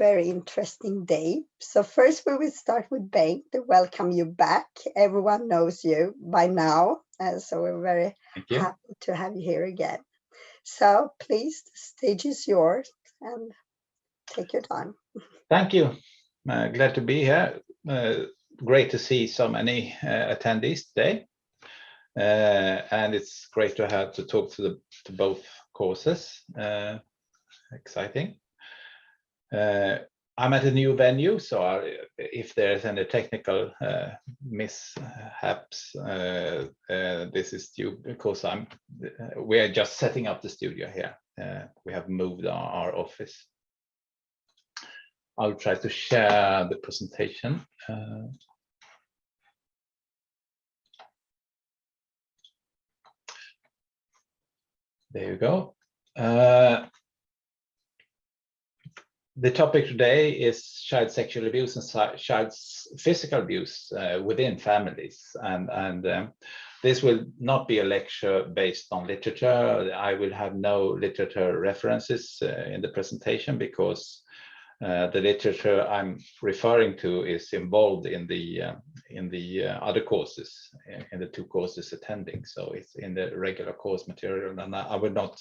very interesting day. So first we will start with Bengt to welcome you back. Everyone knows you by now, so we're very happy to have you here again. So please, the stage is yours and take your time. Thank you. Glad to be here. Great to see so many attendees today. And it's great to have to talk to both courses. Exciting. I'm at a new venue, so if there's any technical mishaps, this is due because we are just setting up the studio here. We have moved our office. I'll try to share the presentation. There you go. The topic today is child sexual abuse and child's physical abuse within families. And this will not be a lecture based on literature. I will have no literature references in the presentation because the literature I'm referring to is involved in the other courses, in the two courses attending. So it's in the regular course material, and I would not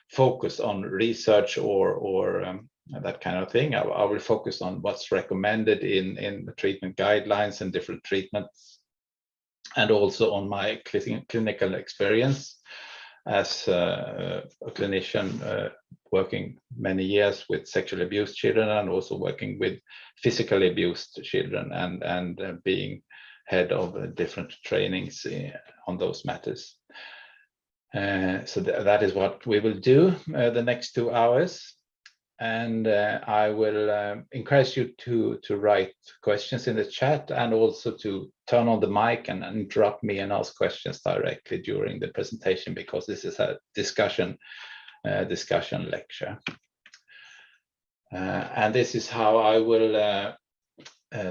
focus on research or that kind of thing. I will focus on what's recommended in the treatment guidelines and different treatments, and also on my clinical experience as a clinician working many years with sexually abused children and also working with physically abused children and being head of different trainings on those matters. So that is what we will do the next 2 hours. And I will encourage you to write questions in the chat and also to turn on the mic and interrupt me and ask questions directly during the presentation, because this is a discussion lecture. And this is how I will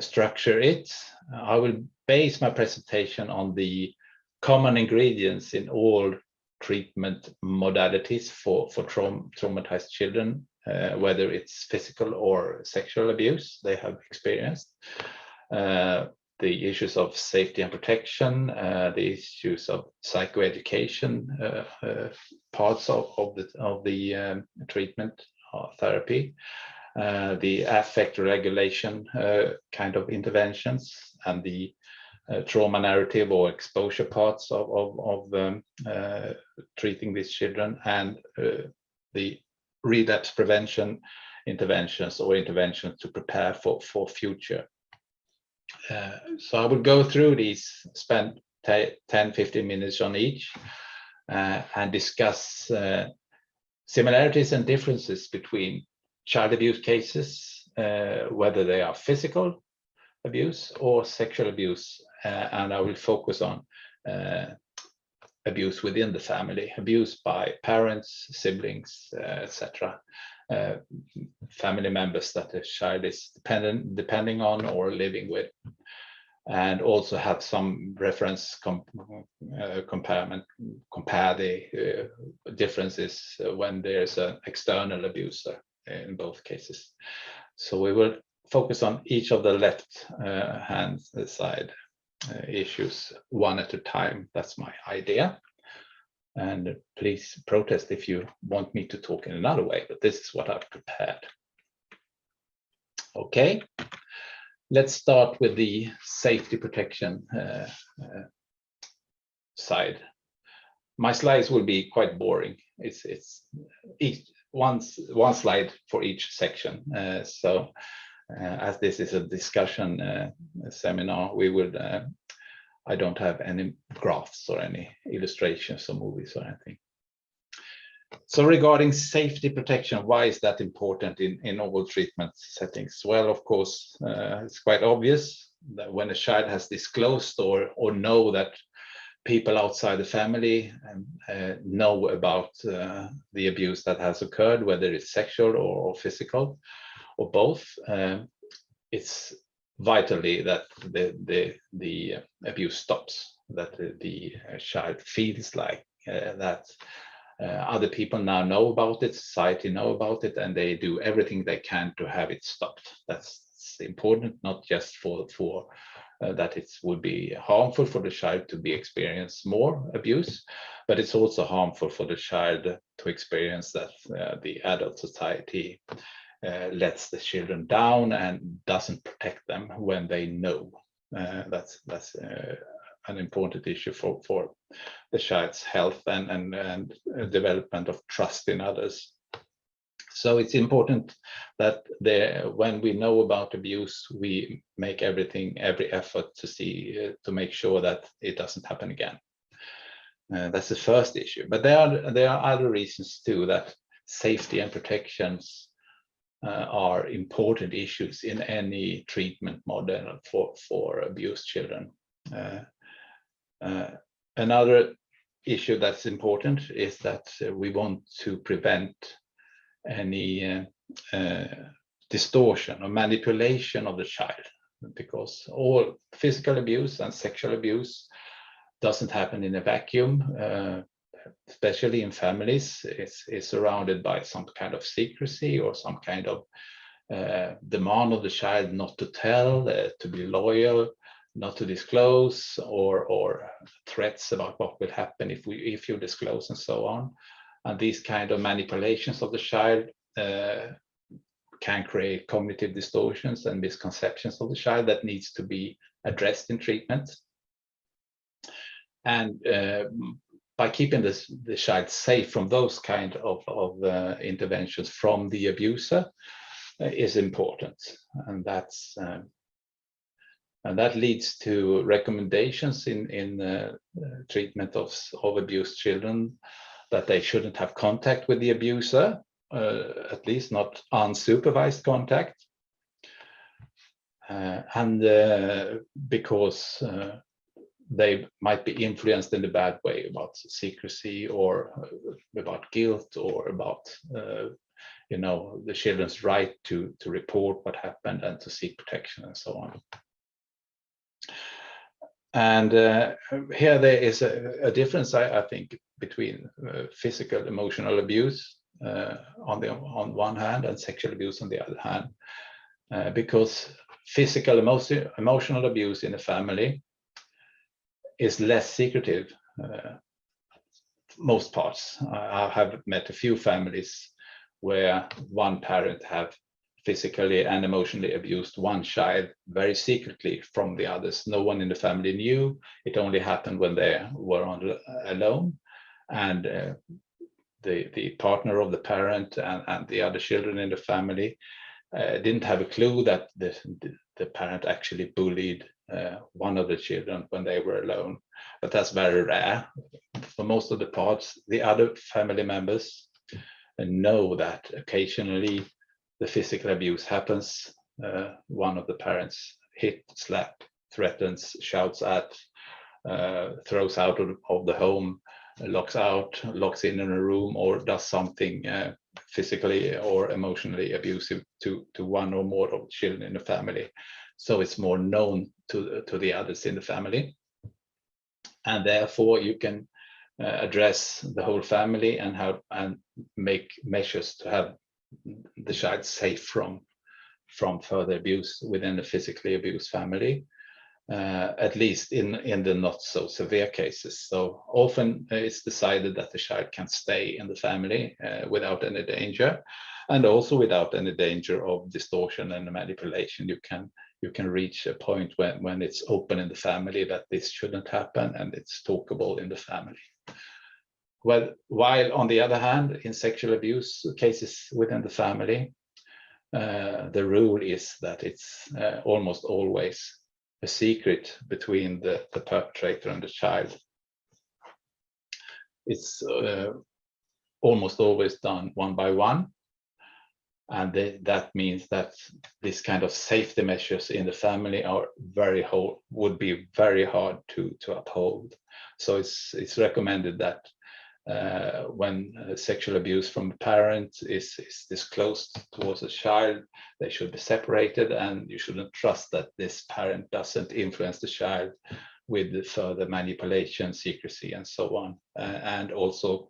structure it. I will base my presentation on the common ingredients in all treatment modalities for traumatized children, whether it's physical or sexual abuse they have experienced, the issues of safety and protection, the issues of psychoeducation, parts of the treatment therapy, the affect regulation kind of interventions, and the trauma narrative or exposure parts of treating these children, and the relapse prevention interventions or interventions to prepare for future. So I will go through these, spend 10-15 minutes on each, and discuss similarities and differences between child abuse cases, whether they are physical abuse or sexual abuse, and I will focus on abuse within the family, abuse by parents, siblings, etc., family members that the child is depending on or living with, and also have some reference compare the differences when there's an external abuser in both cases. So we will focus on each of the left hand side issues one at a time. That's my idea. And please protest if you want me to talk in another way, but this is what I've prepared. Okay, let's start with the safety protection side. My slides will be quite boring. It's one slide for each section. So as this is a discussion seminar, we would I don't have any graphs or any illustrations or movies or anything. So regarding safety protection, why is that important in all treatment settings? Well, of course, it's quite obvious that when a child has disclosed or know that people outside the family know about the abuse that has occurred, whether it's sexual or physical or both, it's vitally that the abuse stops, that the child feels like that Other people now know about it, society know about it, and they do everything they can to have it stopped. That's important, not just for that it would be harmful for the child to be experience more abuse, but it's also harmful for the child to experience that the adult society lets the children down and doesn't protect them when they know. That's an important issue for the child's health and development of trust in others. So it's important that when we know about abuse, we make every effort to make sure that it doesn't happen again. That's the first issue. But there are other reasons too, that safety and protections are important issues in any treatment model for abused children. Another issue that's important is that we want to prevent any distortion or manipulation of the child, because all physical abuse and sexual abuse doesn't happen in a vacuum, especially in families. It's surrounded by some kind of secrecy or some kind of demand of the child not to tell, to be loyal, not to disclose, or threats about what will happen if you disclose, and so on. And these kind of manipulations of the child can create cognitive distortions and misconceptions of the child that needs to be addressed in treatment. And by keeping the child safe from those kind of interventions from the abuser is important, and that leads to recommendations in treatment of abused children, that they shouldn't have contact with the abuser, at least not unsupervised contact, and because they might be influenced in a bad way about secrecy or about guilt or about the children's right to report what happened and to seek protection and so on. And here there is a difference, I think, between physical emotional abuse on one hand and sexual abuse on the other hand, because physical emotional abuse in a family is less secretive. Most parts. I have met a few families where one parent have physically and emotionally abused one child very secretly from the others. No one in the family knew. It only happened when they were alone, and the partner of the parent and the other children in the family didn't have a clue that the parent actually bullied one of the children when they were alone. But that's very rare. For most of the parts, the other family members know that occasionally the physical abuse happens. One of the parents hit, slap, threatens, shouts at, throws out of the home, locks in a room, or does something physically or emotionally abusive to one or more of the children in the family. So it's more known to the others in the family, and therefore you can address the whole family and make measures to have the child safe from further abuse within the physically abused family, at least in the not so severe cases. So often it's decided that the child can stay in the family without any danger, and also without any danger of distortion and manipulation. You can reach a point when it's open in the family that this shouldn't happen, and it's talkable in the family. Well, while on the other hand, in sexual abuse cases within the family, the rule is that it's almost always a secret between the perpetrator and the child. It's almost always done one by one, and that means that this kind of safety measures in the family are would be very hard to uphold. So it's recommended that when sexual abuse from a parent is disclosed towards a child, they should be separated, and you shouldn't trust that this parent doesn't influence the child with further manipulation, secrecy, and so on. And also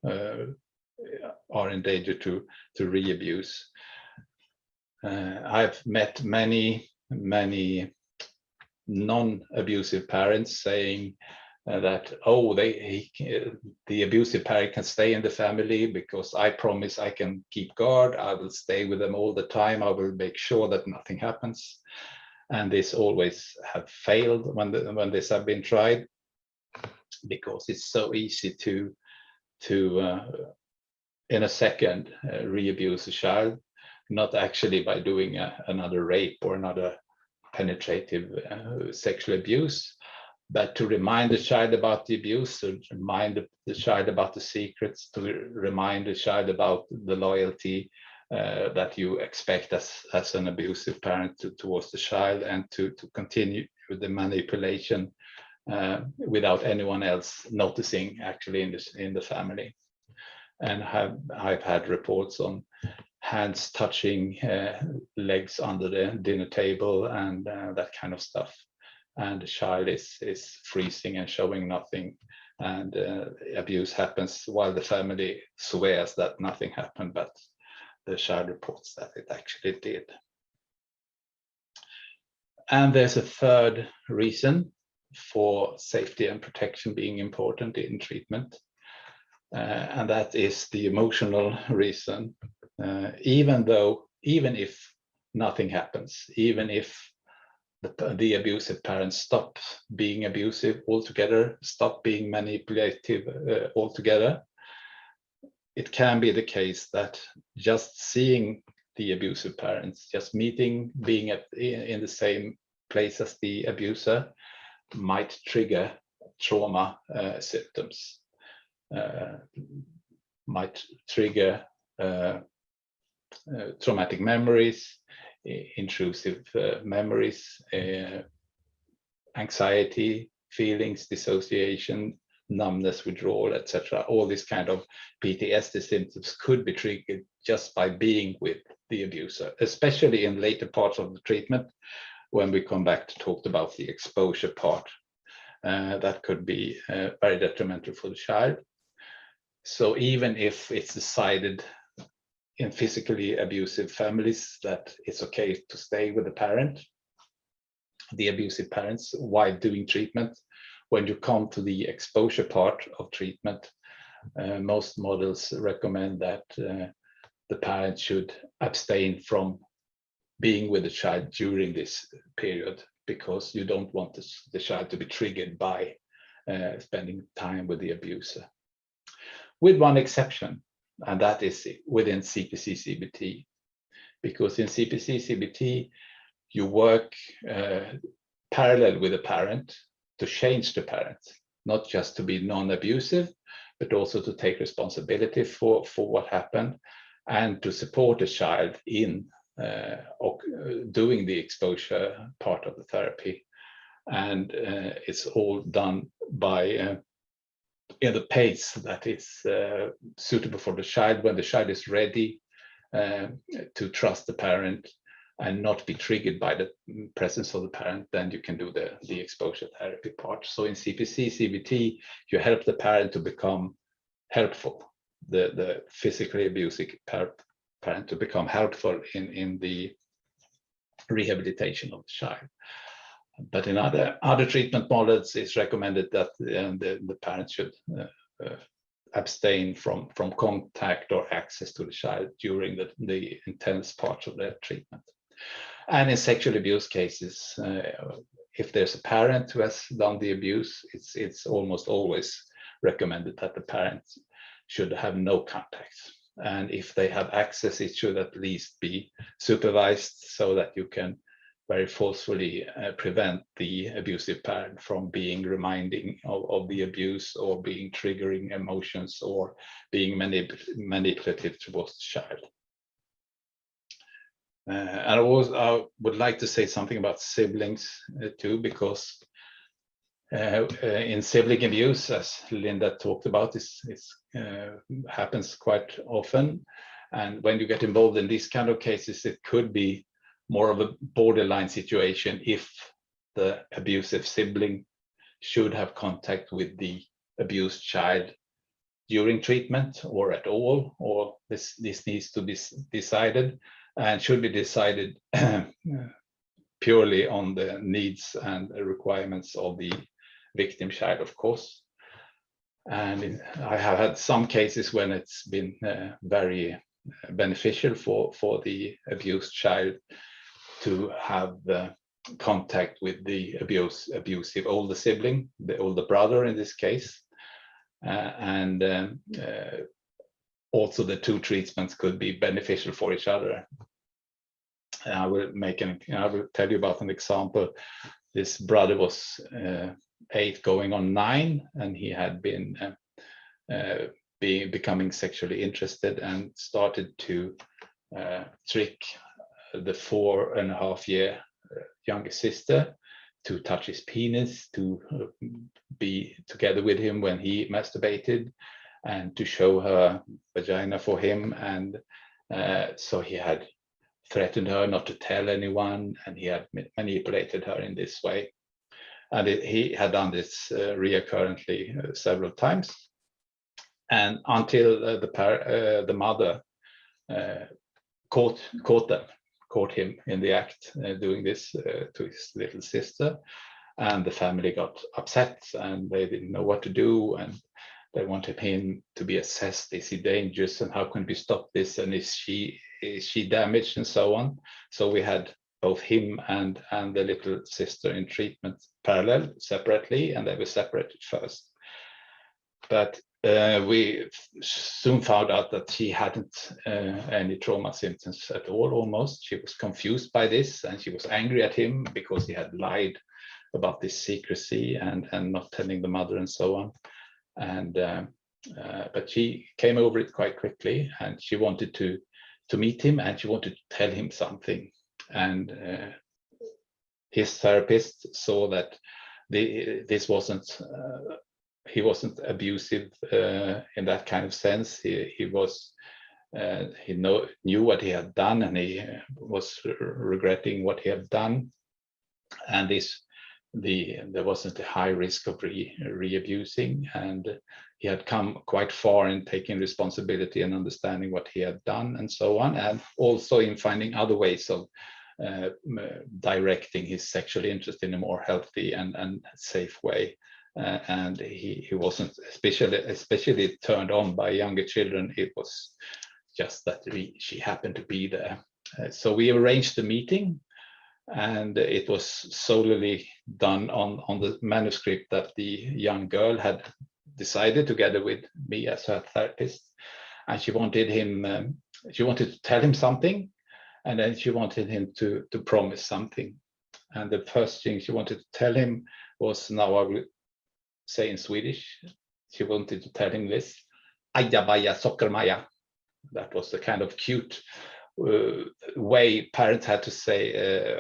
are in danger to re-abuse. I've met many non-abusive parents saying that, oh, the abusive parent can stay in the family because I promise I can keep guard, I will stay with them all the time, I will make sure that nothing happens. And this always have failed when this have been tried, because it's so easy to in a second re-abuse a child, not actually by doing another rape or another penetrative sexual abuse, but to remind the child about the abuse, to remind the child about the secrets, to remind the child about the loyalty that you expect as an abusive parent towards the child, and to continue with the manipulation without anyone else noticing actually in the family. And I've had reports on hands touching legs under the dinner table and that kind of stuff, and the child is freezing and showing nothing, and abuse happens while the family swears that nothing happened, but the child reports that it actually did. And there's a third reason for safety and protection being important in treatment, and that is the emotional reason. Even if nothing happens, even if the abusive parents stop being abusive altogether, stop being manipulative altogether, it can be the case that just seeing the abusive parents, just meeting, being in the same place as the abuser, might trigger trauma symptoms, might trigger traumatic memories, intrusive memories, anxiety, feelings, dissociation, numbness, withdrawal, etc. All these kind of PTSD symptoms could be triggered just by being with the abuser, especially in later parts of the treatment, when we come back to talk about the exposure part. That could be very detrimental for the child. So even if it's decided in physically abusive families that it's okay to stay with the parent, the abusive parents, while doing treatment, when you come to the exposure part of treatment, most models recommend that the parent should abstain from being with the child during this period, because you don't want the child to be triggered by spending time with the abuser. With one exception, and that is within CPC-CBT, because in CPC-CBT, you work parallel with the parent to change the parent, not just to be non-abusive, but also to take responsibility for what happened, and to support the child in doing the exposure part of the therapy. And it's all done by in the pace that is suitable for the child, when the child is ready to trust the parent and not be triggered by the presence of the parent, then you can do the exposure therapy part. So in CPC-CBT, you help the parent to become helpful, the physically abusive parent to become helpful in the rehabilitation of the child. But in other treatment models, it's recommended that the parent should abstain from contact or access to the child during the intense parts of their treatment. And in sexual abuse cases, if there's a parent who has done the abuse, it's almost always recommended that the parent should have no contact. And if they have access, it should at least be supervised, so that you can very forcefully prevent the abusive parent from being reminding of the abuse, or being triggering emotions, or being manipulative towards the child. And I would like to say something about siblings too, because in sibling abuse, as Linda talked about, this happens quite often. And when you get involved in these kind of cases, it could be more of a borderline situation if the abusive sibling should have contact with the abused child during treatment or at all, or this needs to be decided and should be decided purely on the needs and requirements of the victim child, of course. And I have had some cases when it's been very beneficial for the abused child to have contact with the abusive older sibling, the older brother in this case. And also the two treatments could be beneficial for each other. I will tell you about an example. This brother was 8 going on 9, and he had been becoming sexually interested and started to trick the 4.5-year younger sister to touch his penis, to be together with him when he masturbated, and to show her vagina for him. And so he had threatened her not to tell anyone, and he had manipulated her in this way. And he had done this reoccurrently several times, and until the mother caught him in the act doing this to his little sister, and the family got upset and they didn't know what to do, and they wanted him to be assessed. Is he dangerous, and how can we stop this, and is she damaged, and so on. So we had both him and the little sister in treatment parallel, separately, and they were separated first. But we soon found out that she hadn't any trauma symptoms at all, almost. She was confused by this, and she was angry at him because he had lied about this secrecy and not telling the mother and so on. And but she came over it quite quickly, and she wanted to meet him, and she wanted to tell him something. And his therapist saw that this wasn't he wasn't abusive in that kind of sense. He knew what he had done, and he was regretting what he had done. And there wasn't a high risk of re-abusing, and he had come quite far in taking responsibility and understanding what he had done and so on, and also in finding other ways of directing his sexual interest in a more healthy and safe way. And he wasn't especially turned on by younger children. It was just that she happened to be there. So we arranged the meeting, and it was solely done on the manuscript that the young girl had decided together with me as her therapist. And she wanted to tell him something, and then she wanted him to promise something. And the first thing she wanted to tell him was, now I will say in Swedish, she wanted to tell him this: ajabaja sockermaja. That was the kind of cute way parents had to say,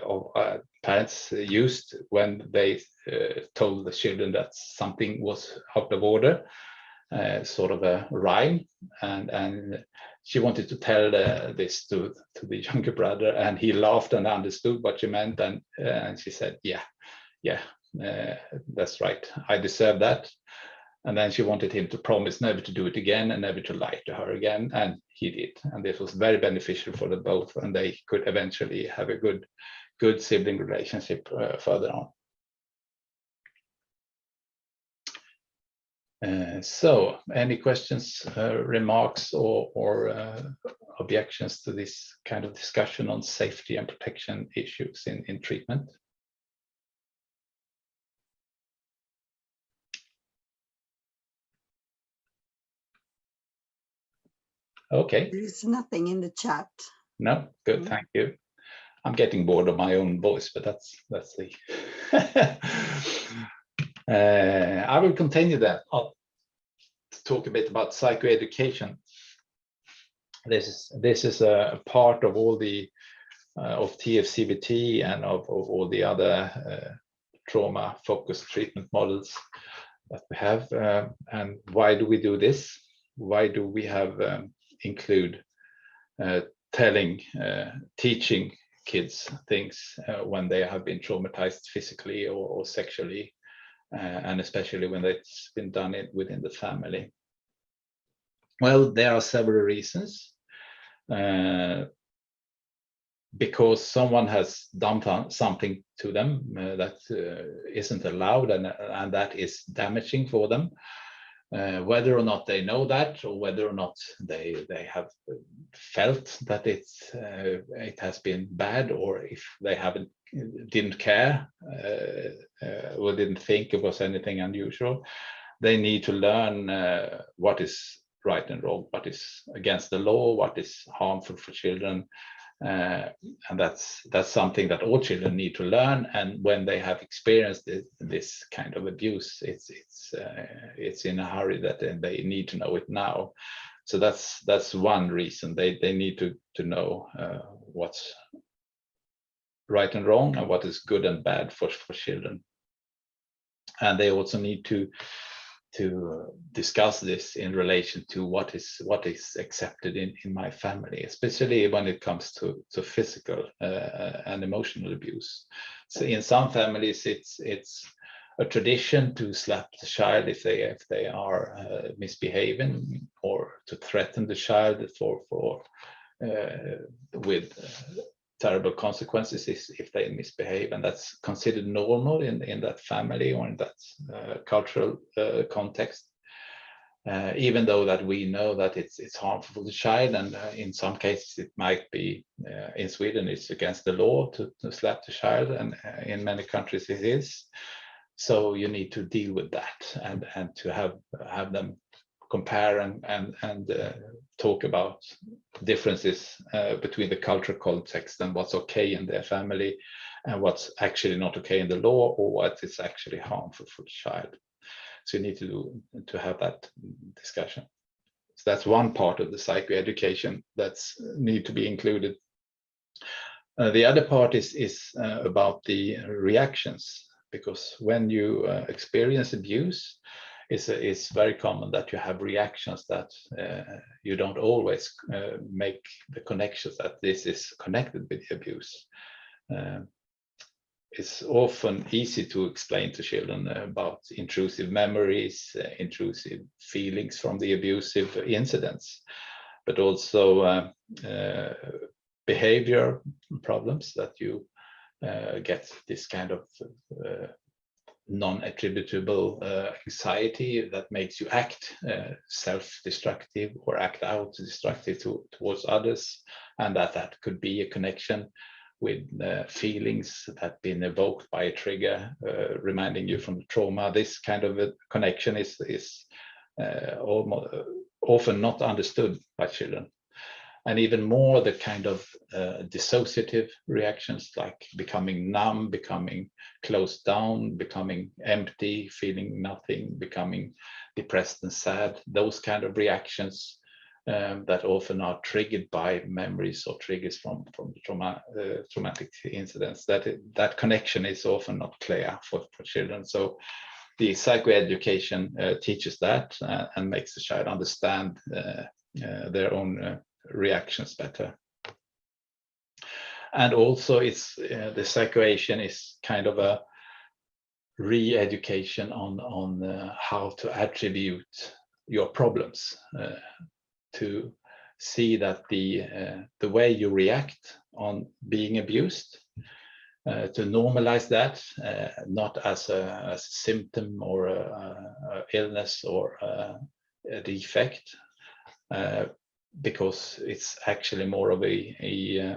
parents used when they told the children that something was out of order, sort of a rhyme. And she wanted to tell this to the younger brother, and he laughed and understood what she meant, and she said, yeah, that's right, I deserve that. And then she wanted him to promise never to do it again and never to lie to her again, and he did. And this was very beneficial for them both, and they could eventually have a good sibling relationship further on. So any questions, remarks, or objections to this kind of discussion on safety and protection issues in treatment? Okay. There's nothing in the chat. No, good, thank you. I'm getting bored of my own voice, but that's the. I will continue that. I'll talk a bit about psychoeducation. This is a part of all the of TFCBT and of all the other trauma-focused treatment models that we have. And why do we do this? Why do we have include teaching kids things when they have been traumatized physically or sexually, and especially when it's been done within the family? Well, there are several reasons. Because someone has done something to them that isn't allowed, and that is damaging for them. Whether or not they know that, or whether or not they have felt that it has been bad, or if they didn't care or didn't think it was anything unusual, they need to learn what is right and wrong, what is against the law, what is harmful for children. And that's something that all children need to learn. And when they have experienced this kind of abuse, it's in a hurry that they need to know it now. So that's one reason. They need to know what's right and wrong, and what is good and bad for children. And they also need to discuss this in relation to what is accepted in my family, especially when it comes to physical and emotional abuse. So in some families, it's a tradition to slap the child if they are misbehaving, or to threaten the child with terrible consequences if they misbehave, and that's considered normal in that family or in that cultural context, even though that we know that it's harmful to the child, and in some cases it might be, in Sweden it's against the law to slap the child, and in many countries it is. So you need to deal with that, and to have them compare and talk about differences between the cultural context and what's okay in their family, and what's actually not okay in the law, or what is actually harmful for the child. So you need to have that discussion. So that's one part of the psychoeducation that's need to be included. The other part is about the reactions, because when you experience abuse, it's very common that you have reactions that you don't always make the connections that this is connected with the abuse. It's often easy to explain to children about intrusive memories, intrusive feelings from the abusive incidents, but also behavior problems, that you get this kind of non-attributable anxiety that makes you act self-destructive or act out destructive towards others, and that could be a connection with feelings that have been evoked by a trigger reminding you from the trauma. This kind of a connection is almost often not understood by children. And even more, the kind of dissociative reactions, like becoming numb, becoming closed down, becoming empty, feeling nothing, becoming depressed and sad, those kind of reactions that often are triggered by memories or triggers from traumatic incidents. That connection is often not clear for children. So the psychoeducation teaches that and makes the child understand their own reactions better. And also the psychoeducation is kind of a re-education on how to attribute your problems, to see that the way you react on being abused, to normalize that, not as a symptom or a illness or a defect, because it's actually more of a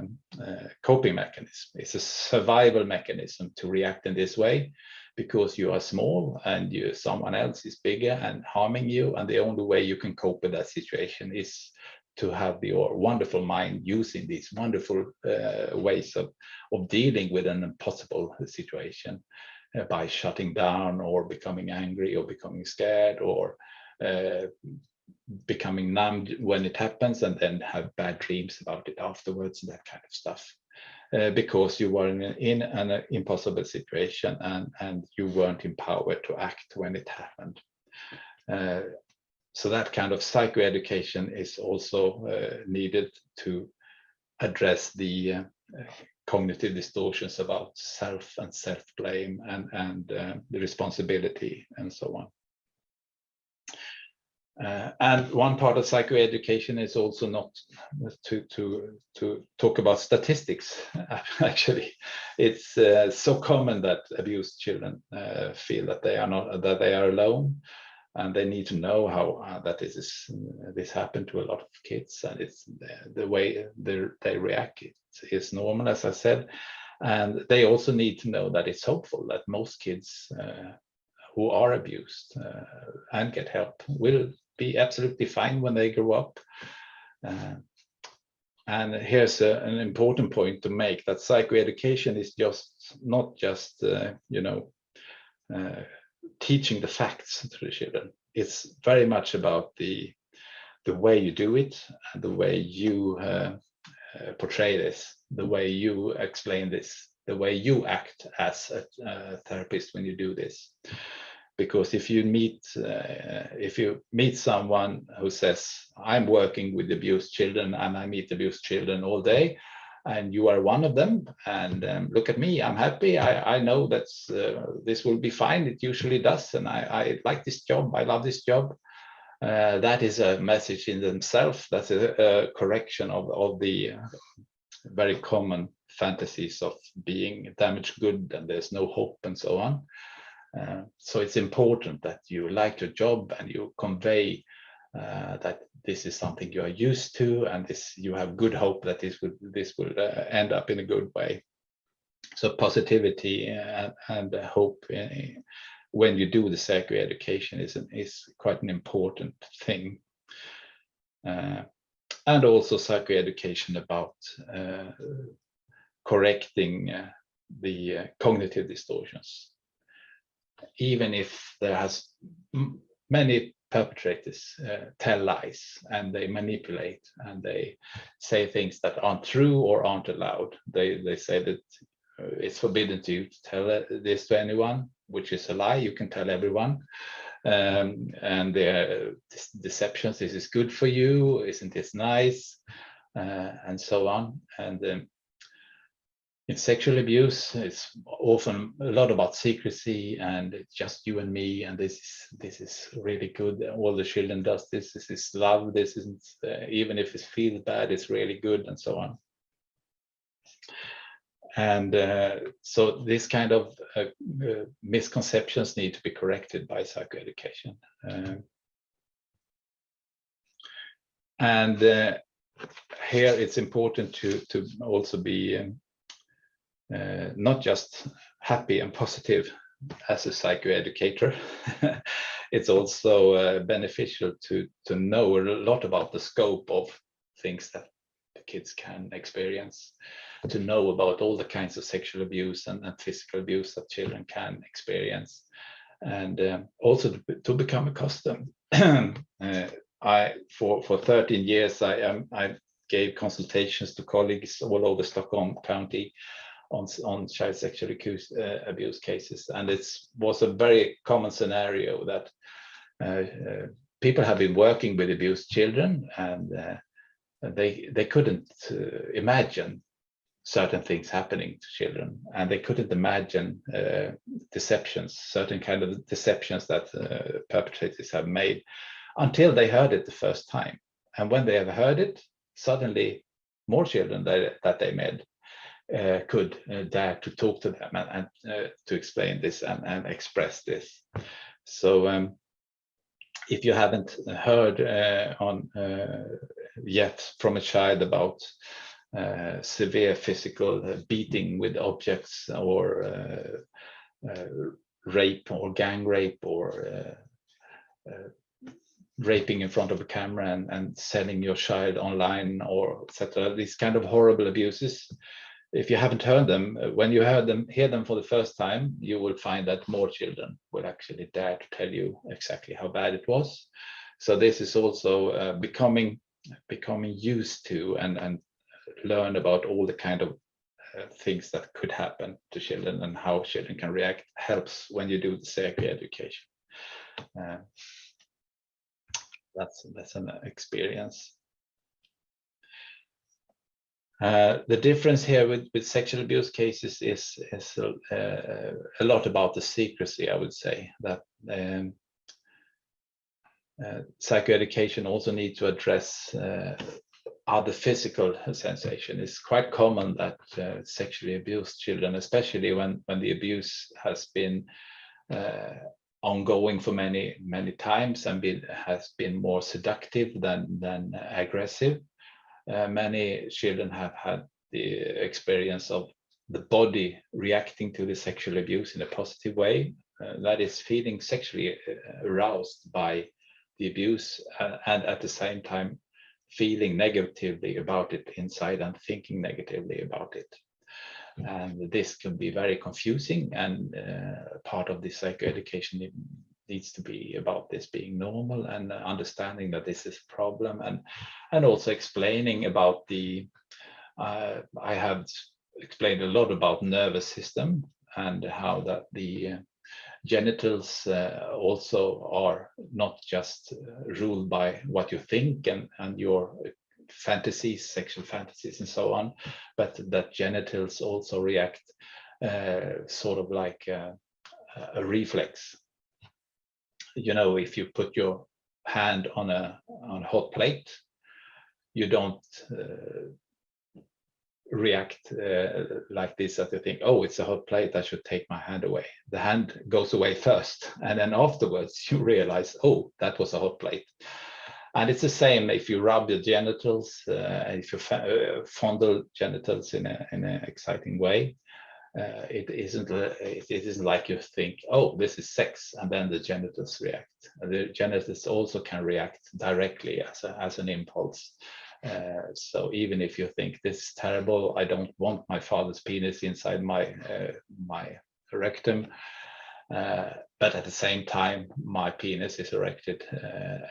coping mechanism. It's a survival mechanism to react in this way, because you are small and someone else is bigger and harming you, and the only way you can cope with that situation is to have your wonderful mind using these wonderful ways of dealing with an impossible situation, by shutting down or becoming angry or becoming scared or becoming numb when it happens, and then have bad dreams about it afterwards, and that kind of stuff, because you were in an impossible situation and you weren't empowered to act when it happened. So that kind of psychoeducation is also needed to address the cognitive distortions about self and self-blame and the responsibility and so on. And one part of psychoeducation is also not to talk about statistics. Actually, it's so common that abused children feel that they are alone, and they need to know how that this happened to a lot of kids, and it's the way they react is normal, as I said, and they also need to know that it's hopeful that most kids who are abused and get help will be absolutely fine when they grow up. And here's an important point to make, that psychoeducation is not just teaching the facts to the children. It's very much about the way you do it, and the way you portray this, the way you explain this, the way you act as a therapist when you do this. Because if you meet someone who says, I'm working with abused children and I meet abused children all day, and you are one of them, and look at me, I'm happy, I know that this will be fine, it usually does, and I like this job, I love this job, that is a message in themselves. That's a correction of the very common fantasies of being damaged good and there's no hope and so on. So it's important that you like your job and you convey that this is something you are used to, and you have good hope that this will end up in a good way. So positivity and hope when you do the psychoeducation is quite an important thing. And also psychoeducation about correcting the cognitive distortions. Even if there has many perpetrators tell lies and they manipulate and they say things that aren't true or aren't allowed. They say that it's forbidden to you to tell this to anyone, which is a lie. You can tell everyone. And their deceptions, this is good for you, isn't this nice, and so on. And in sexual abuse, it's often a lot about secrecy, and it's just you and me, and this is really good. All the children does this. This is love. This isn't even if it feels bad, it's really good, and so on. And so this kind of misconceptions need to be corrected by psychoeducation. And here it's important to also be not just happy and positive as a psychoeducator. It's also beneficial to know a lot about the scope of things that the kids can experience, to know about all the kinds of sexual abuse and physical abuse that children can experience, and also to become accustomed. For 13 years, I gave consultations to colleagues all over Stockholm County on child sexual abuse cases, and it was a very common scenario that people have been working with abused children, and they couldn't imagine certain things happening to children, and they couldn't imagine deceptions, certain kind of deceptions that perpetrators have made, until they heard it the first time. And when they have heard it, suddenly more children that they met could dare to talk to them and to explain this and express this. So if you haven't heard yet from a child about severe physical beating with objects, or rape or gang rape, or raping in front of a camera and selling your child online, or etc., these kind of horrible abuses, if you haven't heard them, when you hear them for the first time, you will find that more children will actually dare to tell you exactly how bad it was. So this is also becoming used to and learn about all the kind of things that could happen to children and how children can react helps when you do the psychoeducation. That's an experience. The difference here with sexual abuse cases is a lot about the secrecy, I would say. That psychoeducation also need to address other physical sensation. It's quite common that sexually abused children, especially when the abuse has been ongoing for many times and has been more seductive than aggressive. Many children have had the experience of the body reacting to the sexual abuse in a positive way, that is feeling sexually aroused by the abuse, and at the same time feeling negatively about it inside and thinking negatively about it. And this can be very confusing, and part of the psychoeducation needs to be about this being normal and understanding that this is a problem, and also explaining about the I have explained a lot about nervous system and how that the genitals also are not just ruled by what you think and your fantasies, sexual fantasies and so on, but that genitals also react sort of like a reflex. You know, if you put your hand on a hot plate, you don't react like this, that you think, oh, it's a hot plate, I should take my hand away. The hand goes away first, and then afterwards you realize, oh, that was a hot plate. And it's the same if you rub your genitals, if you fondle genitals in an exciting way. It isn't like you think, oh, this is sex, and then the genitals react. The genitals also can react directly as an impulse. So even if you think this is terrible, I don't want my father's penis inside my rectum, but at the same time my penis is erected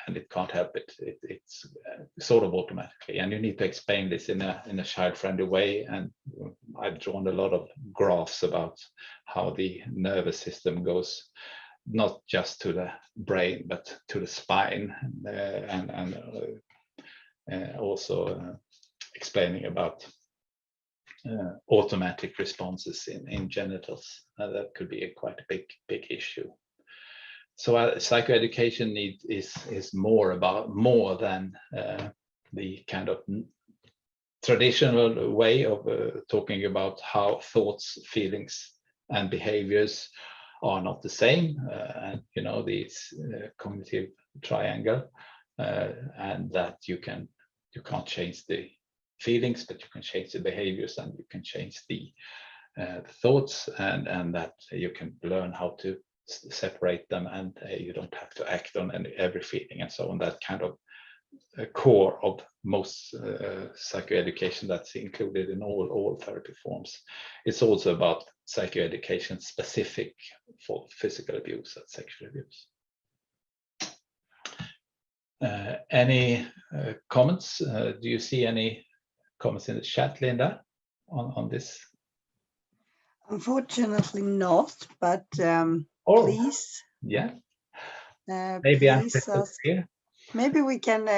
and it can't help it. It's sort of automatically, and you need to explain this in a child-friendly way. And I've drawn a lot of graphs about how the nervous system goes not just to the brain but to the spine, and also explaining about automatic responses in genitals. That could be quite a big issue. So psychoeducation is more than the kind of traditional way of talking about how thoughts, feelings, and behaviors are not the same, and you know, this cognitive triangle, and that you can't change the feelings, but you can change the behaviors, and you can change the thoughts, and that you can learn how to separate them, and you don't have to act on every feeling and so on. That kind of core of most psychoeducation that's included in all therapy forms. It's also about psychoeducation specific for physical abuse and sexual abuse. Any comments? Do you see any comments in the chat, Linda, on this? Unfortunately not, but please. Yeah. Maybe I'm here. Maybe we can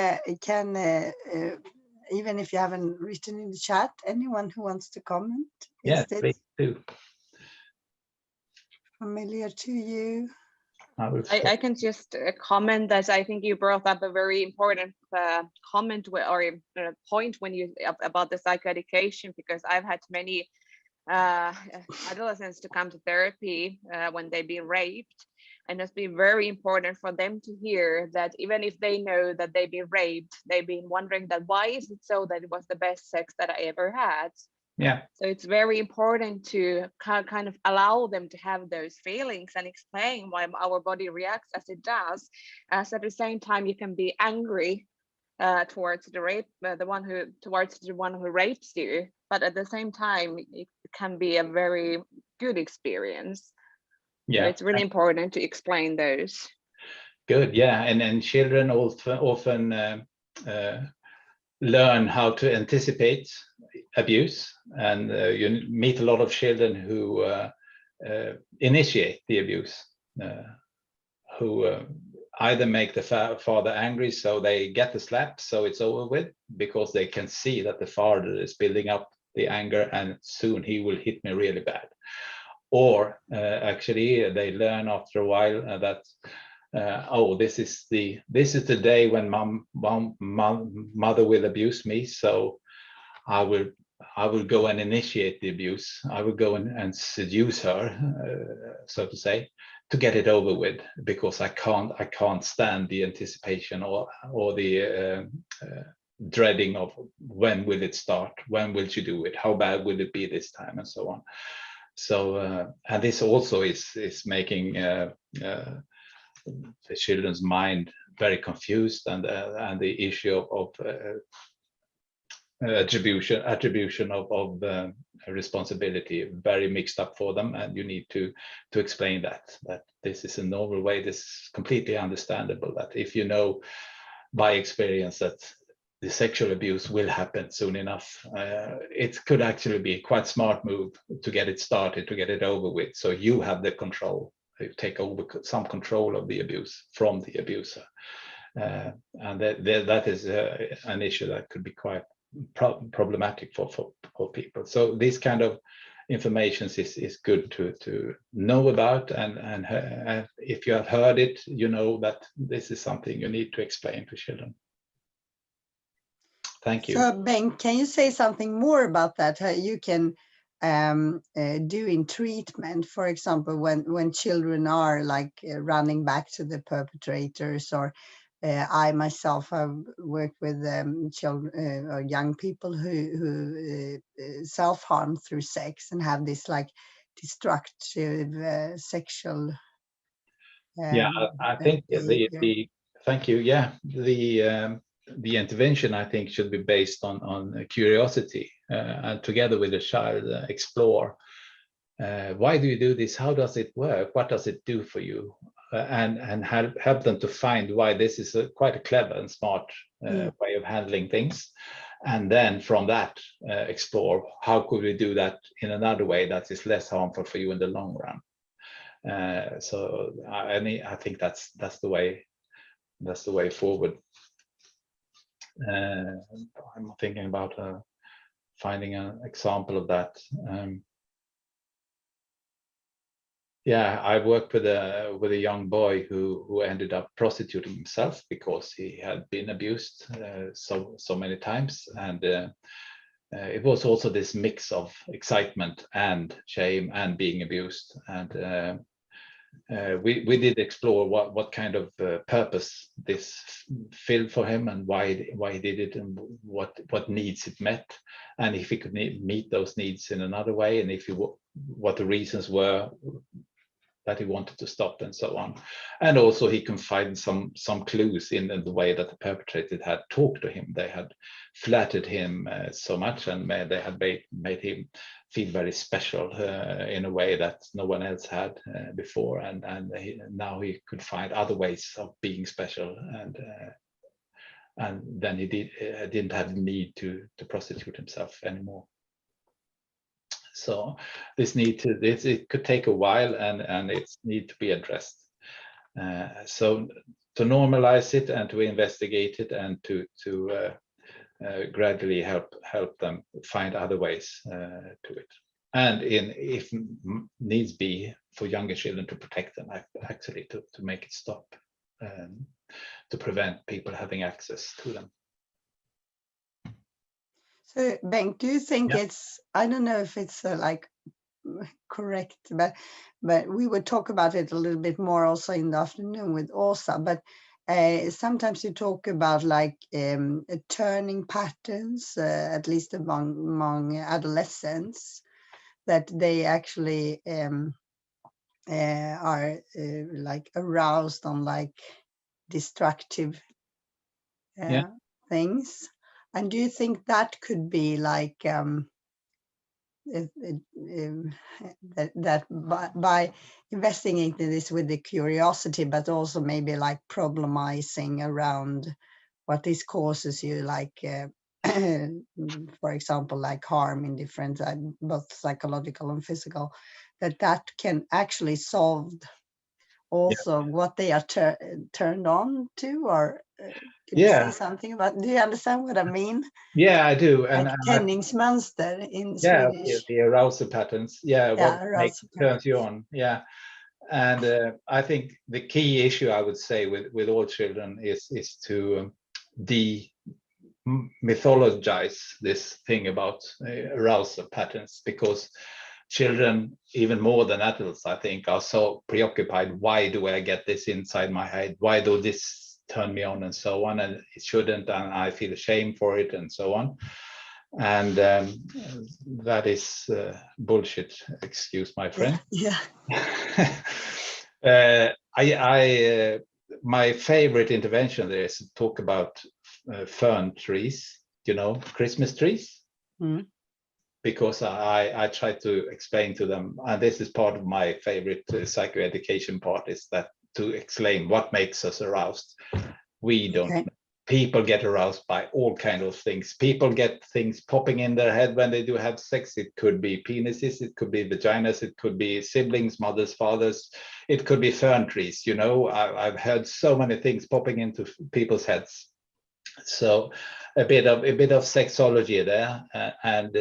even if you haven't written in the chat, anyone who wants to comment. Yes, please do. Familiar to you? I can just comment that I think you brought up a very important comment or point when you about the psychoeducation, because I've had many adolescents to come to therapy when they've been raped, and it's been very important for them to hear that even if they know that they've been raped, they've been wondering that why is it so that it was the best sex that I ever had. Yeah. So it's very important to kind of allow them to have those feelings and explain why our body reacts as it does. As at the same time, you can be angry towards the one who rapes you, but at the same time, it can be a very good experience. Yeah, so it's really important to explain those. Good, yeah, and children often learn how to anticipate abuse, and you meet a lot of children who initiate the abuse, who either make the father angry so they get the slap so it's over with, because they can see that the father is building up the anger and soon he will hit me really bad. Or actually they learn after a while that oh, this is the day when mother will abuse me, so I will go and initiate the abuse. I will go and seduce her, so to say, to get it over with, because I can't stand the anticipation or the dreading of when will it start, when will she do it, how bad will it be this time, and so on. So and this also is making the children's mind very confused, and the issue of attribution of responsibility very mixed up for them, and you need to explain that this is a normal way. This is completely understandable, that if you know by experience that the sexual abuse will happen soon enough, it could actually be a quite smart move to get it started, to get it over with, so you have the control, you take over some control of the abuse from the abuser, and that is an issue that could be quite problematic for people. So this kind of information is good to know about, and if you have heard it, you know that this is something you need to explain to children. Thank you. So Bengt, can you say something more about that, how you can do in treatment, for example, when children are like running back to the perpetrators, or I myself have worked with children or young people who self-harm through sex and have this like destructive sexual I think thank you. Yeah, the intervention, I think, should be based on curiosity, and together with the child explore why do you do this, how does it work, what does it do for you, and help them to find why this is quite a clever and smart way of handling things, and then from that explore how could we do that in another way that is less harmful for you in the long run. So I think that's the way forward. I'm thinking about finding an example of that. Yeah, I worked with a young boy who ended up prostituting himself because he had been abused so many times, and it was also this mix of excitement and shame and being abused, and we did explore what kind of purpose this filled for him, and why he did it, and what needs it met, and if he could meet those needs in another way, and what the reasons were that he wanted to stop, and so on. And also he can find some clues in the way that the perpetrator had talked to him. They had flattered him so much, and they had made him feel very special in a way that no one else had before, and now he could find other ways of being special, and then he didn't have the need to prostitute himself anymore. So it could take a while, and it needs to be addressed. So to normalize it and to investigate it, and to gradually help them find other ways to it, and if needs be, for younger children, to protect them, actually to make it stop, to prevent people having access to them. So Bengt, do you think it's, I don't know if it's like correct, but we would talk about it a little bit more also in the afternoon with Åsa, but sometimes you talk about like turning patterns, at least among adolescents, that they actually are like aroused on like destructive things. And do you think that could be like that by investigating this with the curiosity, but also maybe like problemizing around what this causes you, like for example, like harm in different both psychological and physical, that can actually solve also what they are turned on to, or could you say something about, do you understand what I mean? Yeah, I do. And like Tändningsmönster in Swedish. The arousal patterns. What turns you on. Yeah. I think the key issue, I would say, with all children is to mythologize this thing about arousal patterns, because children, even more than adults, I think, are so preoccupied. Why do I get this inside my head? Why do this turn me on, and so on? And it shouldn't, and I feel ashamed for it, and so on. And that is bullshit. Excuse my friend. Yeah. My favorite intervention there is to talk about fern trees, Christmas trees. Mm. Because I try to explain to them, and this is part of my favorite psychoeducation part, is that to explain what makes us aroused. We don't. Okay. People get aroused by all kinds of things. People get things popping in their head when they do have sex. It could be penises, it could be vaginas, it could be siblings, mothers, fathers, it could be fern trees. I've heard so many things popping into people's heads. So a bit of sexology there, and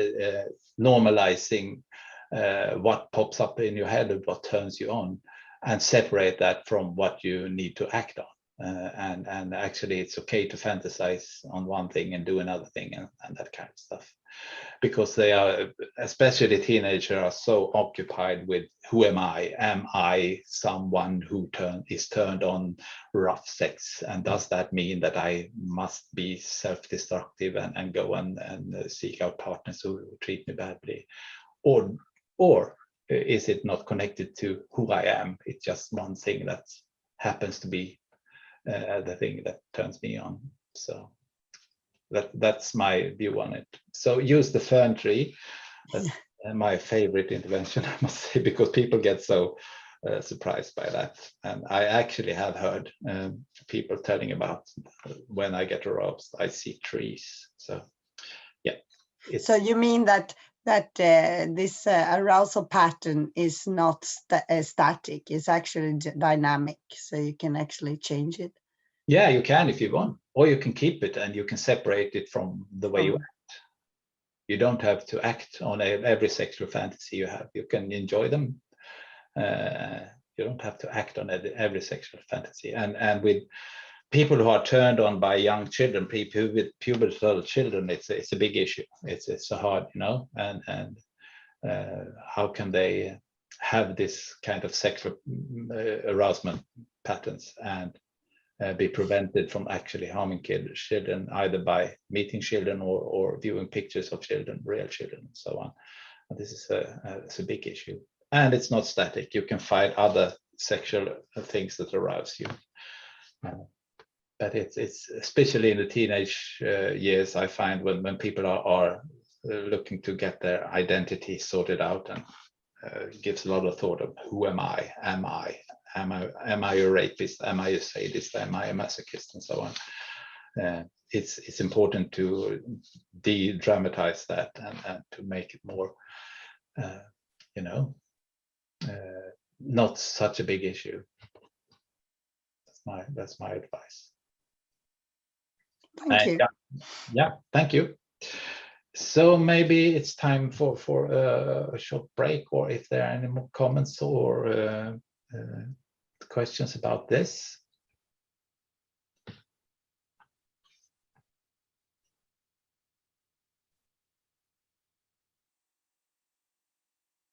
normalizing what pops up in your head and what turns you on, and separate that from what you need to act on. And actually, it's okay to fantasize on one thing and do another thing, and that kind of stuff, because they are, especially teenagers, are so occupied with who am I? Am I someone who is turned on rough sex? And does that mean that I must be self-destructive and go and seek out partners who treat me badly? Or is it not connected to who I am? It's just one thing that happens to be the thing that turns me on. So that's my view on it. So use the fern tree. That's my favorite intervention, I must say, because people get so surprised by that. And I actually have heard people telling about when I get aroused, I see trees. So yeah. So you mean that this arousal pattern is not static, it's actually dynamic, so you can actually change it? Yeah, you can if you want, or you can keep it and you can separate it from the way you act. You don't have to act on every sexual fantasy you have. You can enjoy them. You don't have to act on every sexual fantasy. And with people who are turned on by young children, people with pubertal children, it's a big issue. It's so hard, and how can they have this kind of sexual arousement patterns and be prevented from actually harming children, either by meeting children or viewing pictures of children, real children, and so on. And this is it's a big issue, and it's not static. You can find other sexual things that arouse you. But it's especially in the teenage years, I find when people are looking to get their identity sorted out, and gives a lot of thought of who am I? Am I a rapist? Am I a sadist? Am I a masochist? And so on. It's important to de-dramatize that and to make it more, not such a big issue. That's my advice. Thank you. Yeah, thank you. So maybe it's time for a short break, or if there are any more comments or questions about this.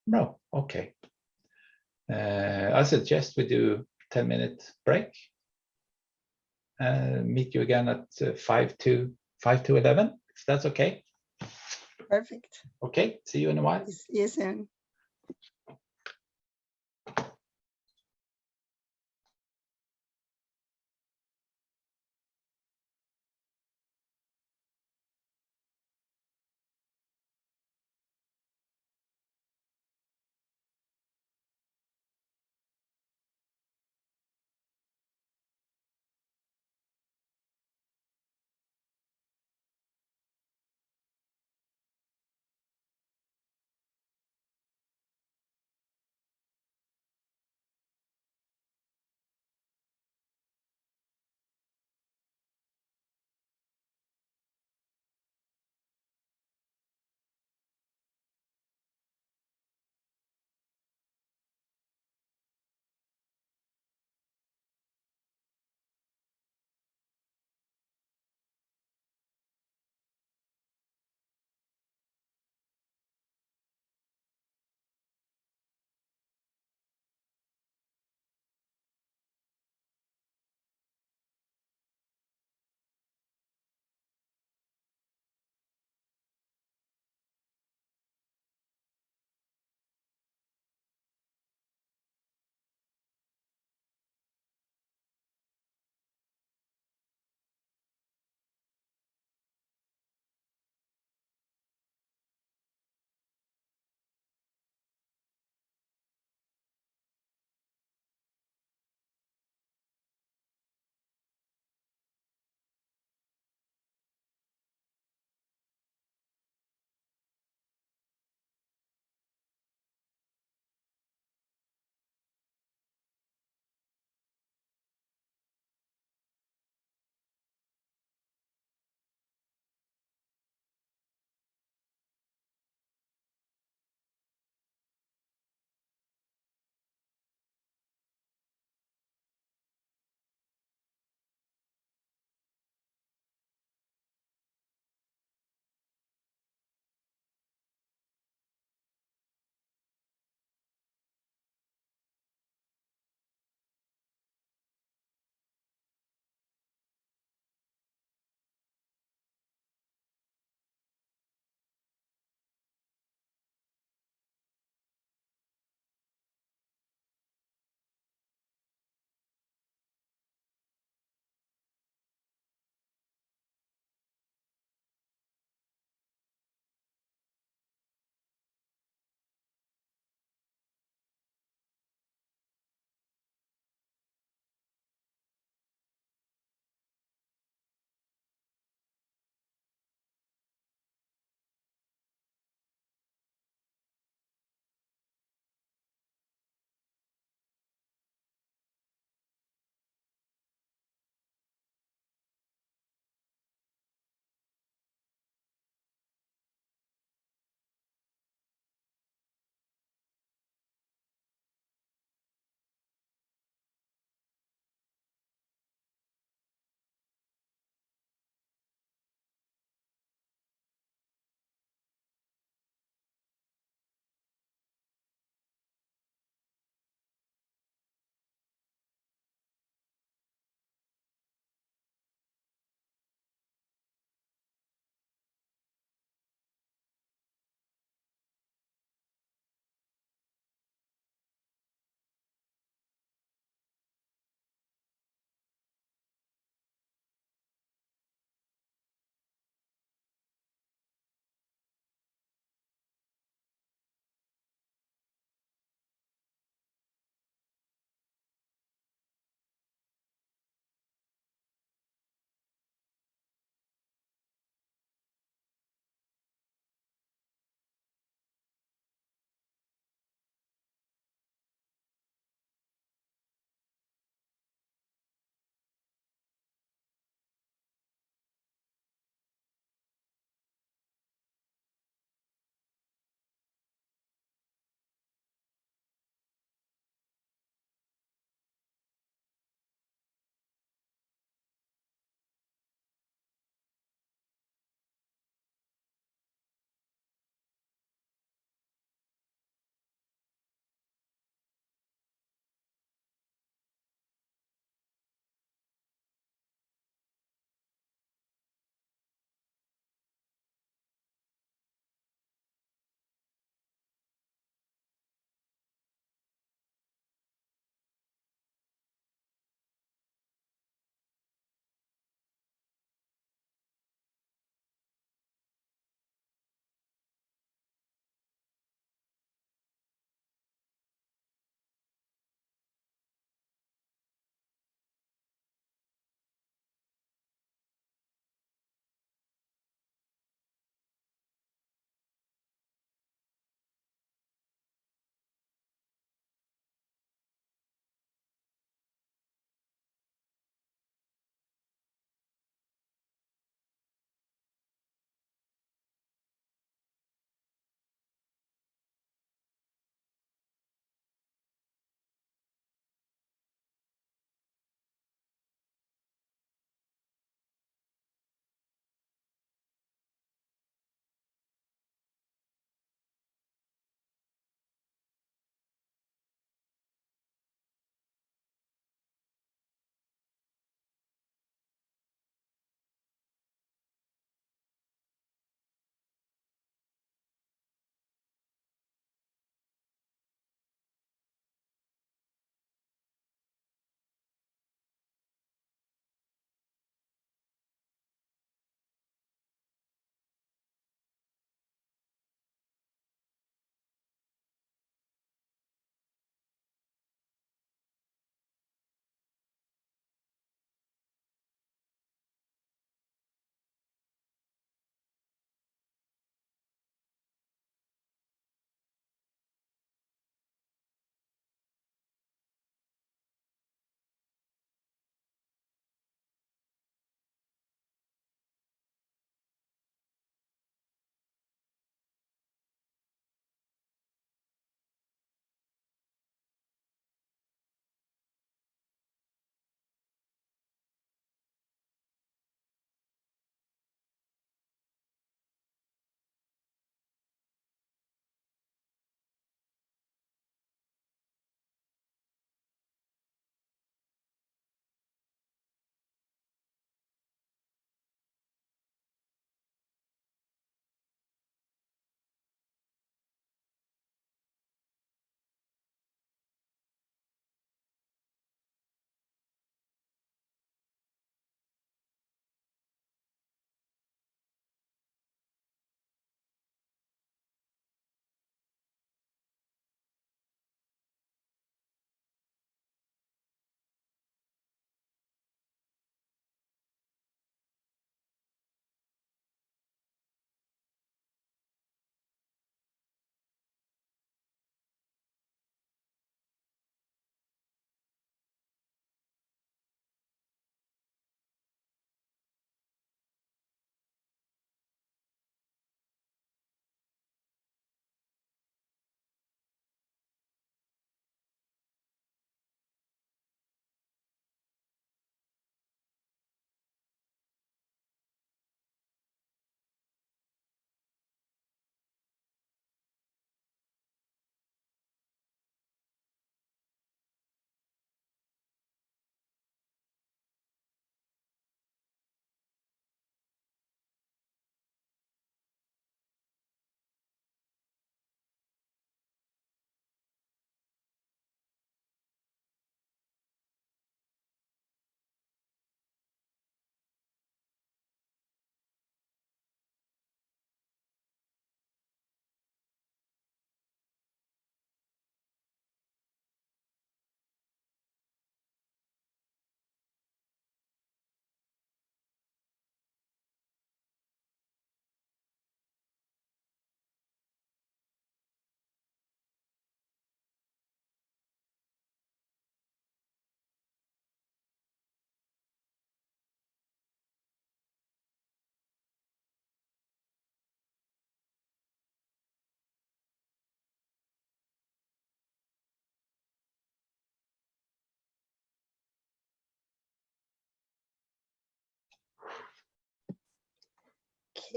No, okay. I suggest we do 10-minute break. Meet you again at 5 to 11, if that's okay. Perfect. Okay, see you in a while. See you soon.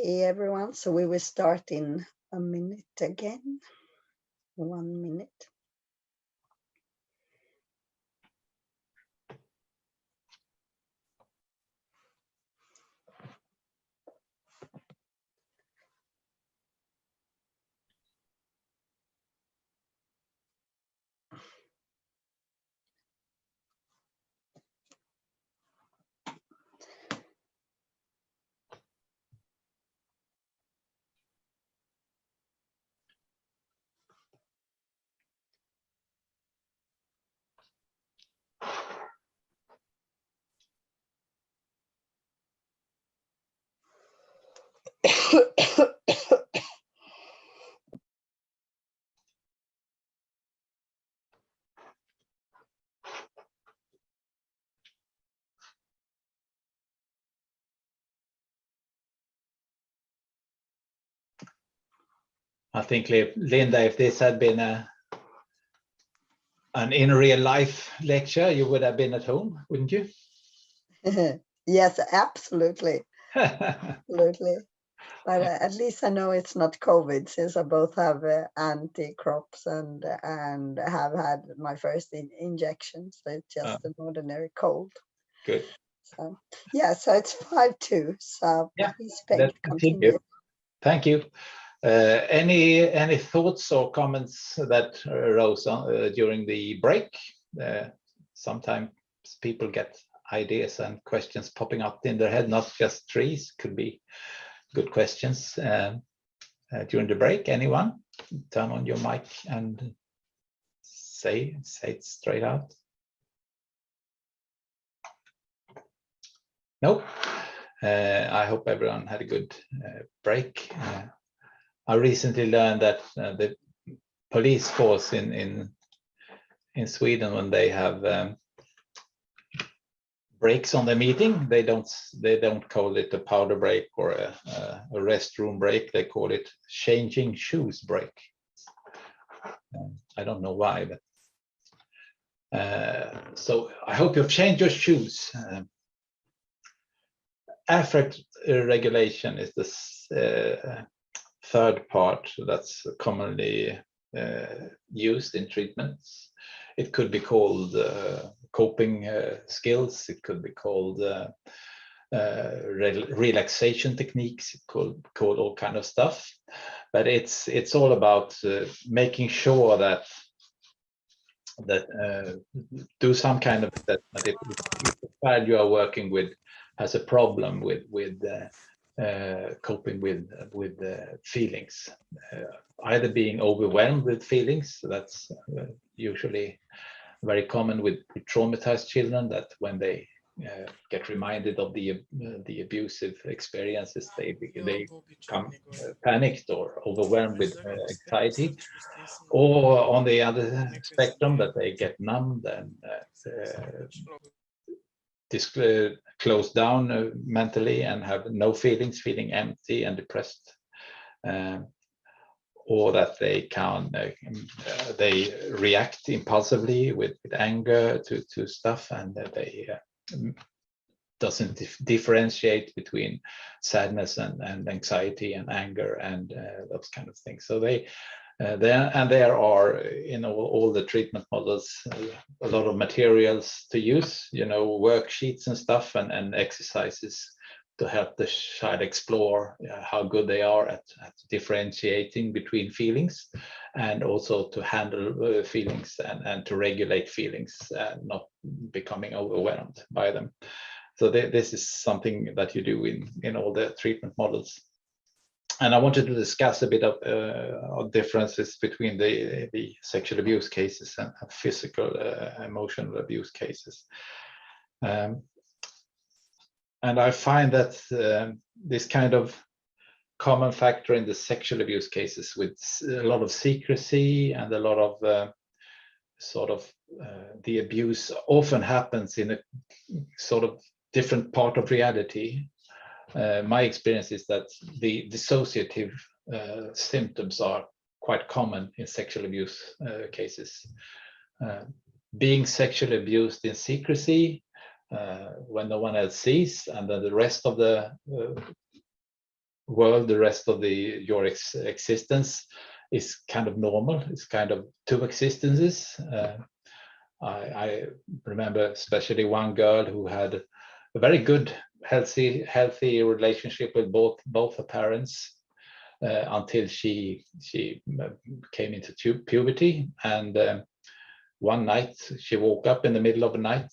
Okay, everyone, so we will start in a minute again. 1 minute. I think, Linda, if this had been an in real life lecture, you would have been at home, wouldn't you? Yes, absolutely. Absolutely. But at least I know it's not COVID, since I both have anti-crops and have had my first injection. So it's just an ordinary cold. Good. So yeah, so it's 5-2. So yeah, please, Bengt, continue. Thank you. Any thoughts or comments that arose during the break? Sometimes people get ideas and questions popping up in their head, not just trees, could be good questions during the break. Anyone? Turn on your mic and say it straight out. No? I hope everyone had a good break. I recently learned that the police force in Sweden, when they have breaks on the meeting, they don't call it a powder break or a restroom break. They call it changing shoes break. I don't know why, but so I hope you've changed your shoes. Affect regulation is the third part that's commonly used in treatments. It could be called coping skills. It could be called relaxation techniques. It could be called all kind of stuff. But it's all about making sure that do some kind of assessment. If the child you are working with has a problem with coping with feelings, either being overwhelmed with feelings. That's usually very common with traumatized children, that when they get reminded of the abusive experiences, they become panicked or overwhelmed with anxiety, or on the other spectrum, that they get numbed and close down mentally and have no feelings, feeling empty and depressed, or that they they react impulsively with anger to stuff, and that they doesn't differentiate between sadness and anxiety and anger and those kind of things. So there are in all the treatment models a lot of materials to use, worksheets and stuff, and exercises to help the child explore how good they are at differentiating between feelings, and also to handle feelings and to regulate feelings and not becoming overwhelmed by them. So this is something that you do in all the treatment models. And I wanted to discuss a bit of differences between the sexual abuse cases and physical emotional abuse cases. And I find that this kind of common factor in the sexual abuse cases, with a lot of secrecy and a lot of the abuse often happens in a sort of different part of reality. My experience is that the dissociative symptoms are quite common in sexual abuse cases. Being sexually abused in secrecy, when no one else sees, and then the rest of the world, the rest of your existence is kind of normal. It's kind of two existences. I remember especially one girl who had a very good, healthy relationship with both her parents until she came into puberty. And one night she woke up in the middle of the night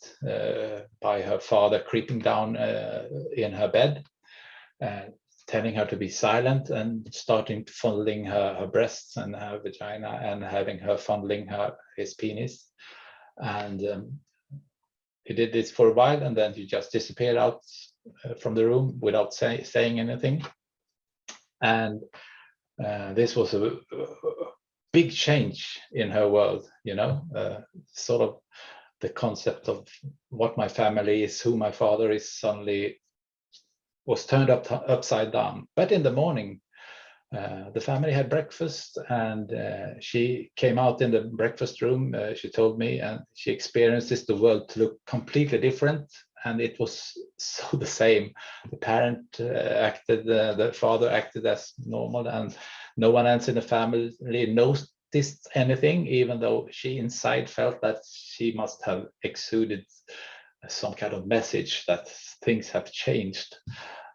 by her father creeping down in her bed, telling her to be silent, and starting fondling her breasts and her vagina, and having her fondling his penis. And he did this for a while, and then he just disappeared out from the room without saying anything. And this was a big change in her world, you know, sort of the concept of what my family is, who my father is, suddenly was turned upside down. But in the morning, the family had breakfast, and she came out in the breakfast room, she told me, and she experienced the world to look completely different. And it was so the same. The parent the father acted as normal, and no one else in the family noticed anything, even though she inside felt that she must have exuded some kind of message that things have changed.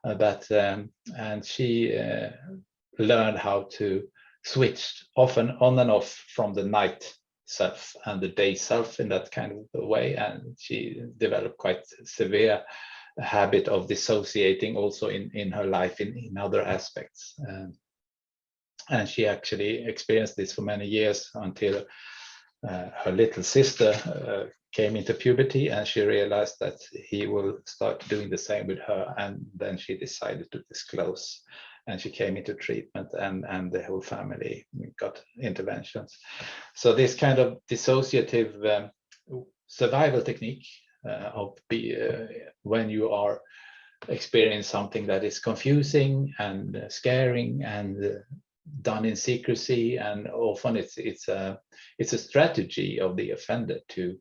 And she learned how to switch often on and off from the night self and the day self in that kind of way. And she developed quite severe habit of dissociating also in her life in other aspects. And she actually experienced this for many years until her little sister came into puberty, and she realized that he will start doing the same with her. And then she decided to disclose, and she came into treatment, and the whole family got interventions. So this kind of dissociative survival technique of when you are experiencing something that is confusing and scaring and done in secrecy, and often it's a strategy of the offender to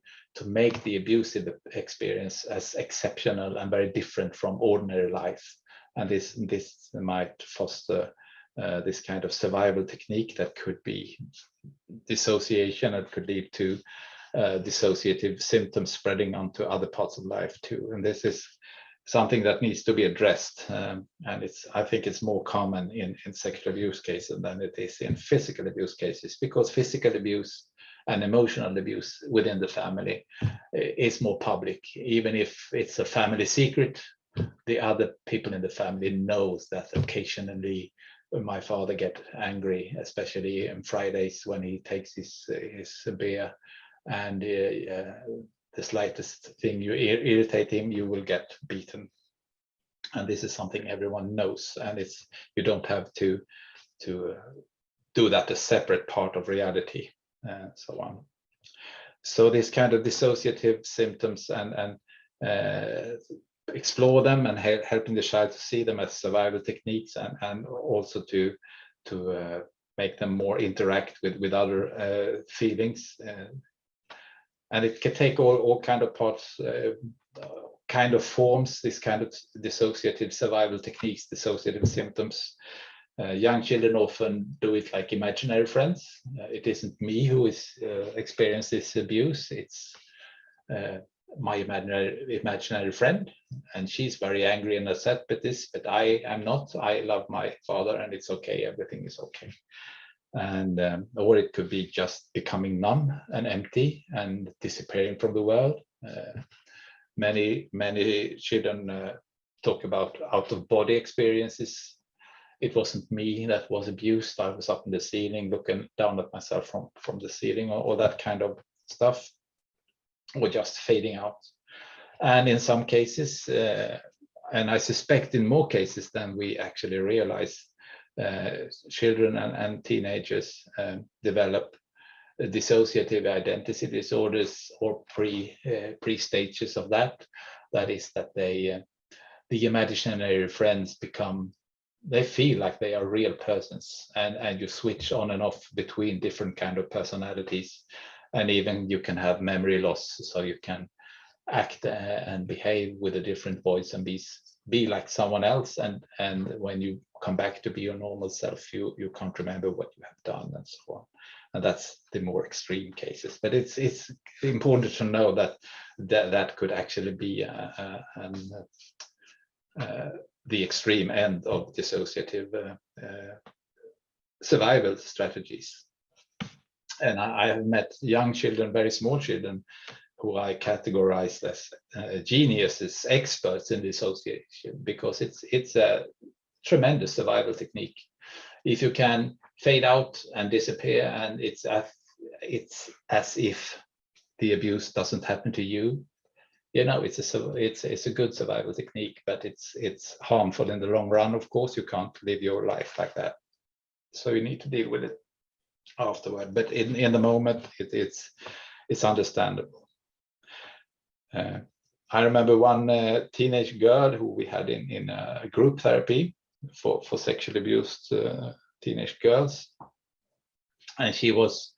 make the abusive experience as exceptional and very different from ordinary life. And this might foster this kind of survival technique that could be dissociation, and could lead to dissociative symptoms spreading onto other parts of life too. And this is something that needs to be addressed, and I think it's more common in sexual abuse cases than it is in physical abuse cases, because physical abuse and emotional abuse within the family is more public. Even if it's a family secret, the other people in the family knows that occasionally my father get angry, especially on Fridays when he takes his beer, and the slightest thing you irritate him, you will get beaten. And this is something everyone knows, and you don't have to do that as a separate part of reality, and so on. So this kind of dissociative symptoms, and explore them, and helping the child to see them as survival techniques, and also to make them more interact with other feelings. And it can take all kind of parts, kind of forms, this kind of dissociative survival techniques, dissociative symptoms. Young children often do it like imaginary friends. It isn't me who is experiencing this abuse, it's my imaginary friend, and she's very angry and upset with this, but I am not. I love my father, and it's okay, everything is okay. And or it could be just becoming numb and empty and disappearing from the world. Many children talk about out-of-body experiences. It wasn't me that was abused. I was up in the ceiling looking down at myself from the ceiling, or that kind of stuff, or just fading out. And in some cases, and I suspect in more cases than we actually realize, children and teenagers develop dissociative identity disorders, or pre stages of that. That is that the imaginary friends they feel like they are real persons, and you switch on and off between different kind of personalities, and even you can have memory loss, so you can act and behave with a different voice and be like someone else, and when you come back to be your normal self, you can't remember what you have done and so on. And that's the more extreme cases, but it's important to know that could actually be the extreme end of dissociative survival strategies. And I have met young children, very small children, who I categorized as geniuses, experts in dissociation, because it's a tremendous survival technique. If you can fade out and disappear, and it's as if the abuse doesn't happen to you, you know, it's a good survival technique, but it's harmful in the long run. Of course, you can't live your life like that, so you need to deal with it afterward. But in the moment, it's understandable. I remember one teenage girl who we had in a group therapy for sexually abused teenage girls, and she was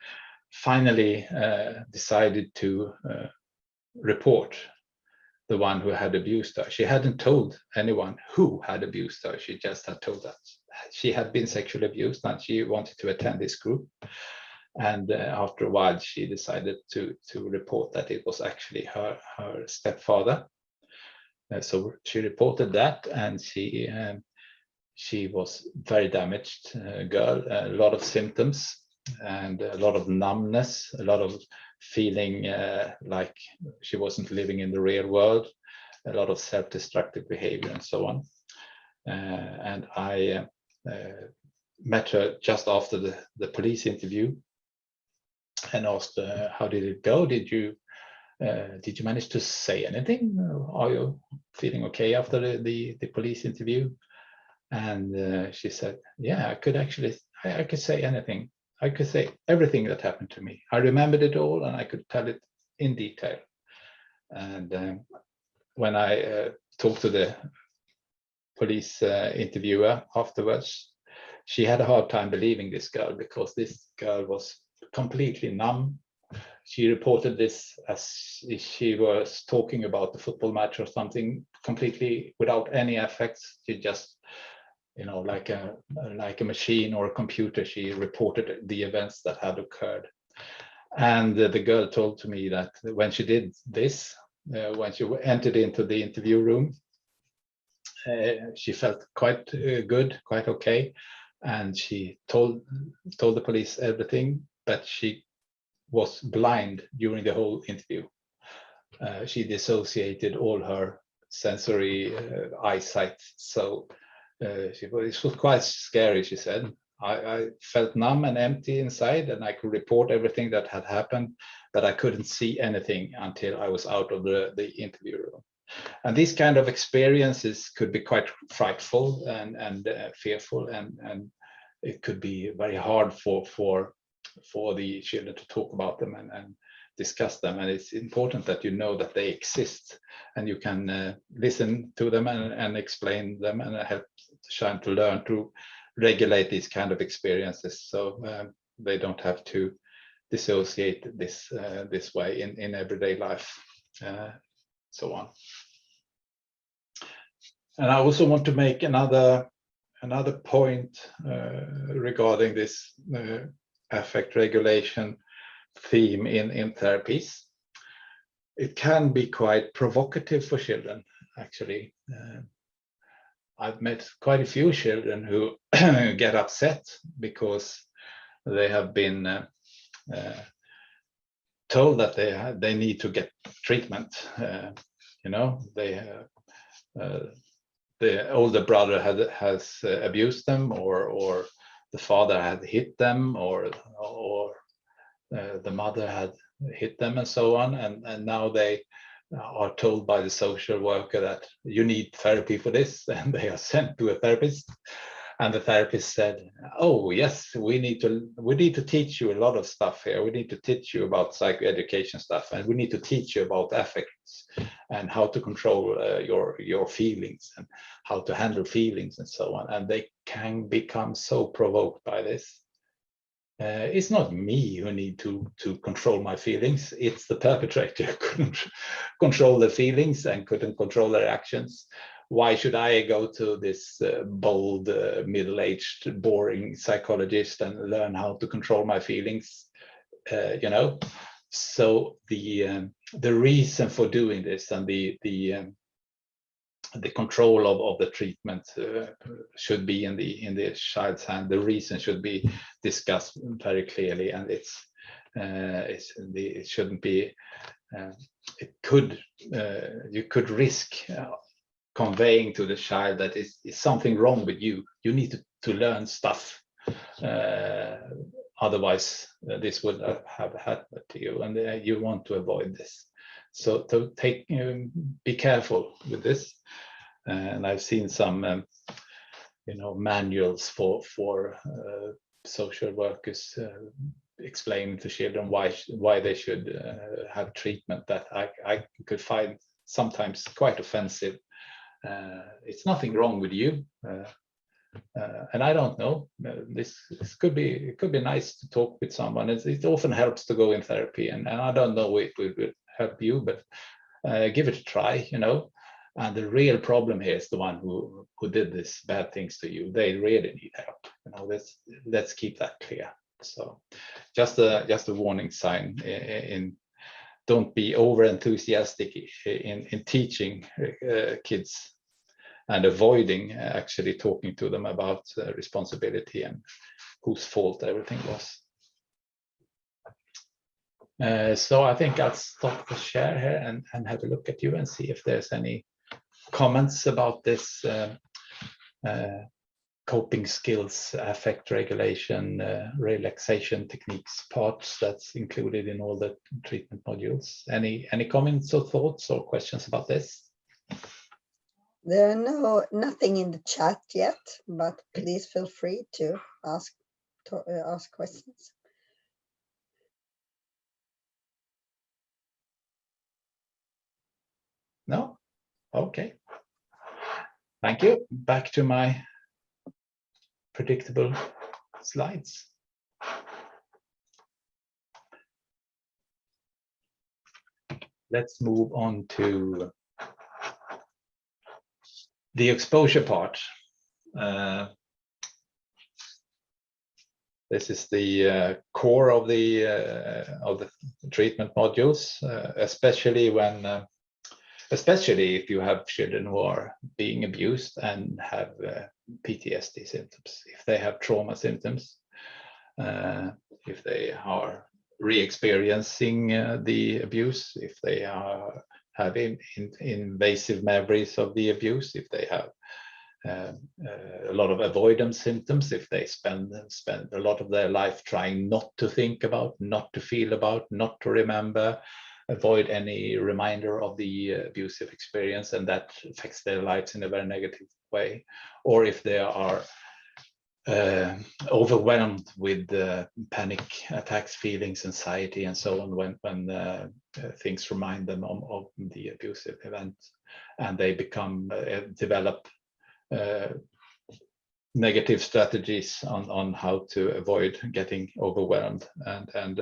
finally decided to report the one who had abused her. She hadn't told anyone who had abused her. She just had told that she had been sexually abused and she wanted to attend this group. And after a while, she decided to report that it was actually her stepfather. So she reported that, and she was very damaged girl, a lot of symptoms and a lot of numbness, a lot of feeling like she wasn't living in the real world, a lot of self-destructive behavior and so on. And I met her just after the police interview and asked how did it go? Did you manage to say anything? Are you feeling okay after the police interview? And she said, yeah, I could say anything. I could say everything that happened to me. I remembered it all and I could tell it in detail. And when I talked to the police interviewer afterwards, she had a hard time believing this girl, because this girl was completely numb. She reported this as if she was talking about the football match or something, completely without any effects. She just, you know, like a machine or a computer, she reported the events that had occurred. And the girl told to me that when she did this, when she entered into the interview room, she felt quite good, quite okay, and she told the police everything, but she was blind during the whole interview. She dissociated all her sensory eyesight, so it was quite scary, she said. I felt numb and empty inside, and I could report everything that had happened, but I couldn't see anything until I was out of the interview room. And these kind of experiences could be quite frightful and fearful, and it could be very hard for the children to talk about them and discuss them. And it's important that you know that they exist, and you can listen to them and explain them and help the child to learn to regulate these kind of experiences, so they don't have to dissociate this way in everyday life, so on. And I also want to make another point regarding this affect regulation theme in therapies. It can be quite provocative for children, actually. I've met quite a few children who get upset because they have been told that they need to get treatment. You know, the older brother has abused them, or the father had hit them, or the mother had hit them, and so on. And now they are told by the social worker that you need therapy for this, and they are sent to a therapist. And the therapist said, oh yes, we need to teach you a lot of stuff here. We need to teach you about psychoeducation stuff, and we need to teach you about affects and how to control your feelings and how to handle feelings and so on. And they can become so provoked by this. it's not me who need to control my feelings. It's the perpetrator who couldn't control the feelings and couldn't control their actions. Why should I go to this bold, middle-aged, boring psychologist and learn how to control my feelings? You know, so the reason for doing this and the control of the treatment should be in the child's hand. The reason should be discussed very clearly, and it shouldn't be. You could risk conveying to the child that is something wrong with you. You need to learn stuff. Otherwise, this would have happened to you, and you want to avoid this. So to be careful with this. And I've seen some, manuals for social workers explaining to children why they should have treatment that I could find sometimes quite offensive. It's nothing wrong with you. And I don't know. This could be nice to talk with someone. It often helps to go in therapy, and I don't know if it will help you, but give it a try. And the real problem here is the one who did this bad things to you. They really need help. Let's keep that clear. So, just a warning sign. Don't be over enthusiastic in teaching kids. And avoiding actually talking to them about responsibility and whose fault everything was. So I think I'll stop the share here and have a look at you and see if there's any comments about this coping skills, affect regulation, relaxation techniques parts that's included in all the treatment modules. Any comments or thoughts or questions about this? There are nothing in the chat yet, but please feel free to ask questions. No? Okay. Thank you. Back to my predictable slides. Let's move on to the exposure part. This is the core of the treatment modules, especially if you have children who are being abused and have PTSD symptoms, if they have trauma symptoms, if they are re-experiencing the abuse, if they have invasive memories of the abuse, if they have a lot of avoidance symptoms, if they spend a lot of their life trying not to think about, not to feel about, not to remember, avoid any reminder of the abusive experience, and that affects their lives in a very negative way, or if they are overwhelmed with panic attacks, feelings, anxiety, and so on when things remind them of the abusive event, and they develop negative strategies on how to avoid getting overwhelmed and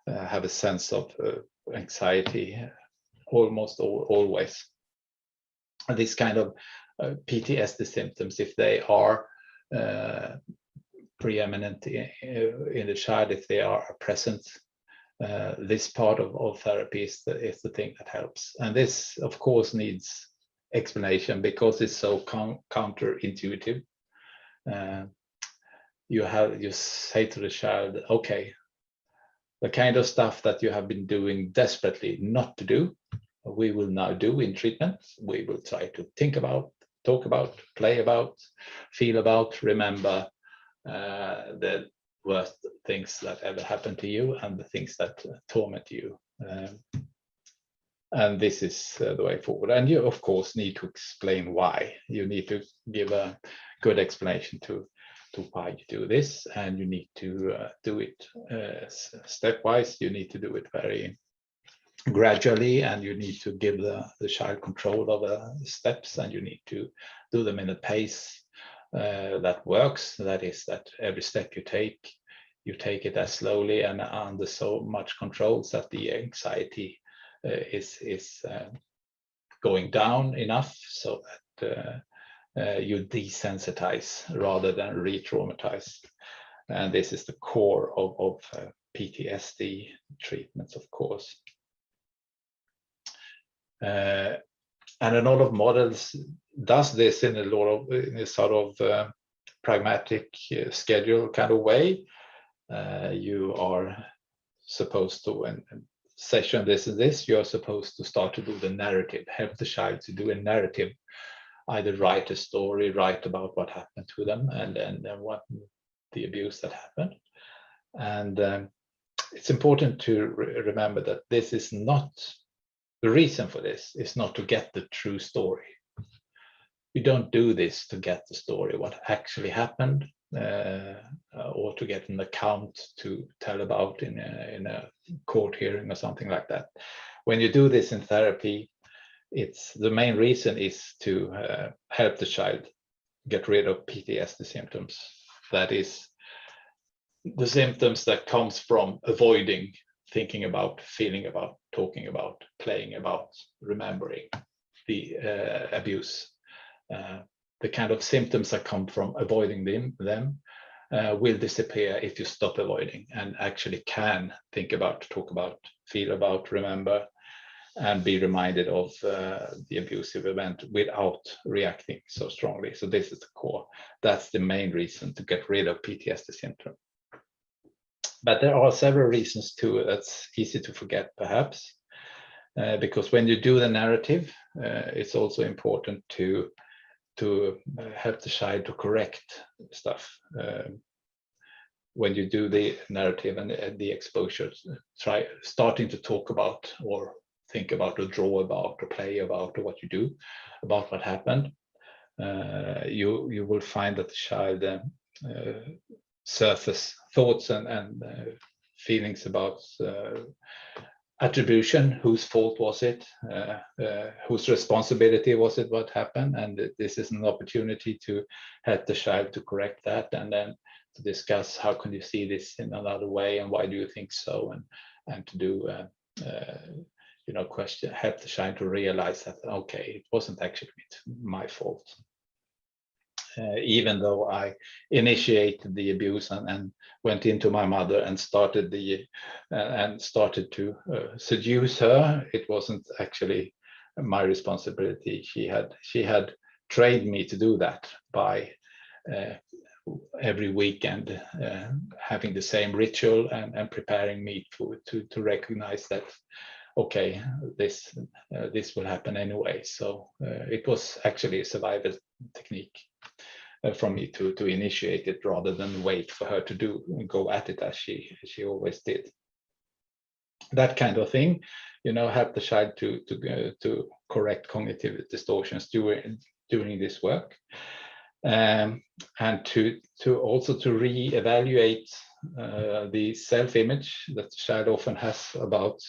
have a sense of anxiety almost always. And this kind of PTSD symptoms, if they are preeminent in the child, if they are present, this part of therapy is the thing that helps. And this, of course, needs explanation because it's so counterintuitive. You say to the child, okay, the kind of stuff that you have been doing desperately not to do, we will now do in treatment. We will try to think about, talk about, play about, feel about, remember the worst things that ever happened to you and the things that torment you. And this is the way forward. And you, of course, need to explain why. You need to give a good explanation to why you do this, and you need to do it stepwise. You need to do it very gradually, and you need to give the child control of the steps, and you need to do them in a pace that works. That is, that every step you take, you take it as slowly and under so much control that the anxiety is going down enough so that you desensitize rather than re-traumatize. And this is the core of PTSD treatments, of course. And a lot of models does this in a sort of pragmatic schedule kind of way. You are supposed to, in session this and this, you are supposed to start to do the narrative, help the child to do a narrative, either write a story, write about what happened to them, and what the abuse that happened. And it's important to remember that this is not, the reason for this is not to get the true story. You don't do this to get the story, what actually happened, or to get an account to tell about in a court hearing or something like that. When you do this in therapy, it's the main reason is to help the child get rid of PTSD symptoms. That is the symptoms that comes from avoiding thinking about, feeling about, talking about, playing about, remembering the abuse. The kind of symptoms that come from avoiding them will disappear if you stop avoiding and actually can think about, talk about, feel about, remember, and be reminded of the abusive event without reacting so strongly. So this is the core. That's the main reason to get rid of PTSD syndrome. But there are several reasons too. That's easy to forget, perhaps, because when you do the narrative, it's also important to help the child to correct stuff. When you do the narrative and the exposure, try starting to talk about or think about or draw about or play about or what you do about what happened, you will find that the child surface thoughts and feelings about attribution, whose fault was it, whose responsibility was it what happened, and this is an opportunity to help the child to correct that, and then to discuss how can you see this in another way and why do you think so, and to do question, help the child to realize that okay, it wasn't actually my fault. Even though I initiated the abuse and went into my mother and started to seduce her, it wasn't actually my responsibility. She had trained me to do that by every weekend having the same ritual and preparing me to recognize that okay, this will happen anyway. So it was actually a survival technique from me to initiate it rather than wait for her to go at it as she always did. That kind of thing, help the child to correct cognitive distortions during this work, and to also to re-evaluate the self-image that the child often has about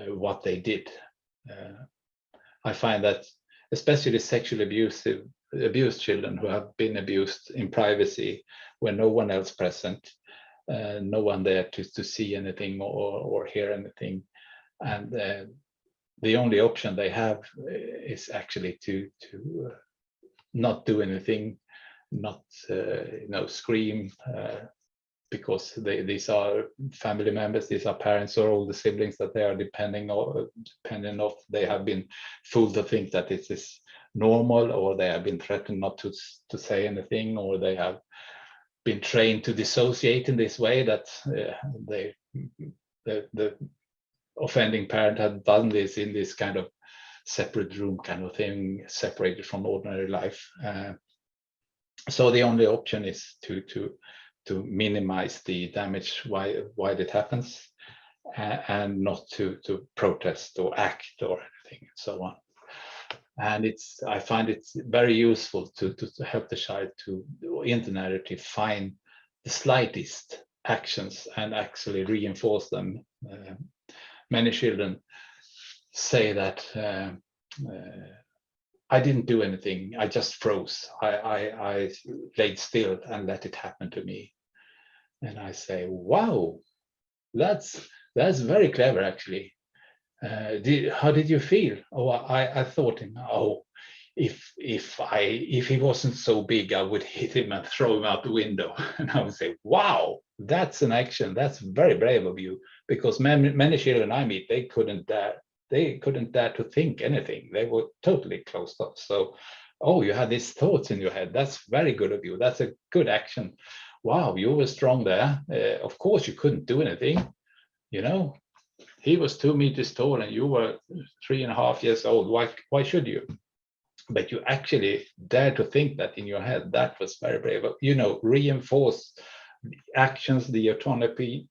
what they did. I find that especially sexually abused children who have been abused in privacy when no one else present, no one there to see anything or hear anything, and the only option they have is actually to not do anything, not scream, because these are family members, these are parents or older siblings that they are depending on. They have been fooled to think that it is normal, or they have been threatened not to say anything, or they have been trained to dissociate in this way that the offending parent had done this in this kind of separate room kind of thing, separated from ordinary life. So the only option is to minimize the damage while it happens, and not to protest or act or anything and so on. And I find it's very useful to help the child to, in the narrative, find the slightest actions and actually reinforce them. Many children say that I didn't do anything, I just froze. I laid still and let it happen to me. And I say, wow, that's very clever, actually. How did you feel? Oh, I thought, oh, if he wasn't so big, I would hit him and throw him out the window. And I would say, wow, that's an action. That's very brave of you. Because many children I meet, they couldn't dare to think anything. They were totally closed off. So, oh, you had these thoughts in your head. That's very good of you. That's a good action. Wow, you were strong there. Of course, you couldn't do anything. You know, he was 2 meters tall and you were 3.5 years old. Why should you? But you actually dare to think that in your head. That was very brave. You know, reinforce the actions, the autonomy,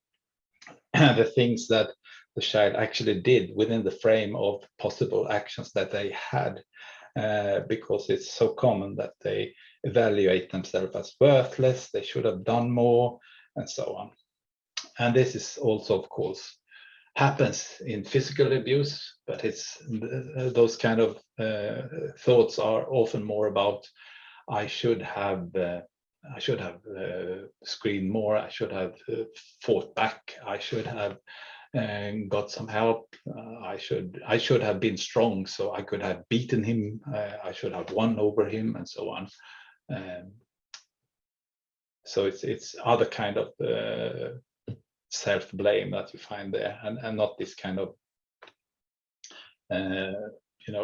the things that the child actually did within the frame of possible actions that they had, because it's so common that they evaluate themselves as worthless, they should have done more, and so on. And this is also, of course, happens in physical abuse, but it's those kind of thoughts are often more about I should have screamed more, I should have fought back, I should have got some help, I should have been strong so I could have beaten him, I should have won over him, and so on. So it's other kind of self-blame that you find there, and not this kind of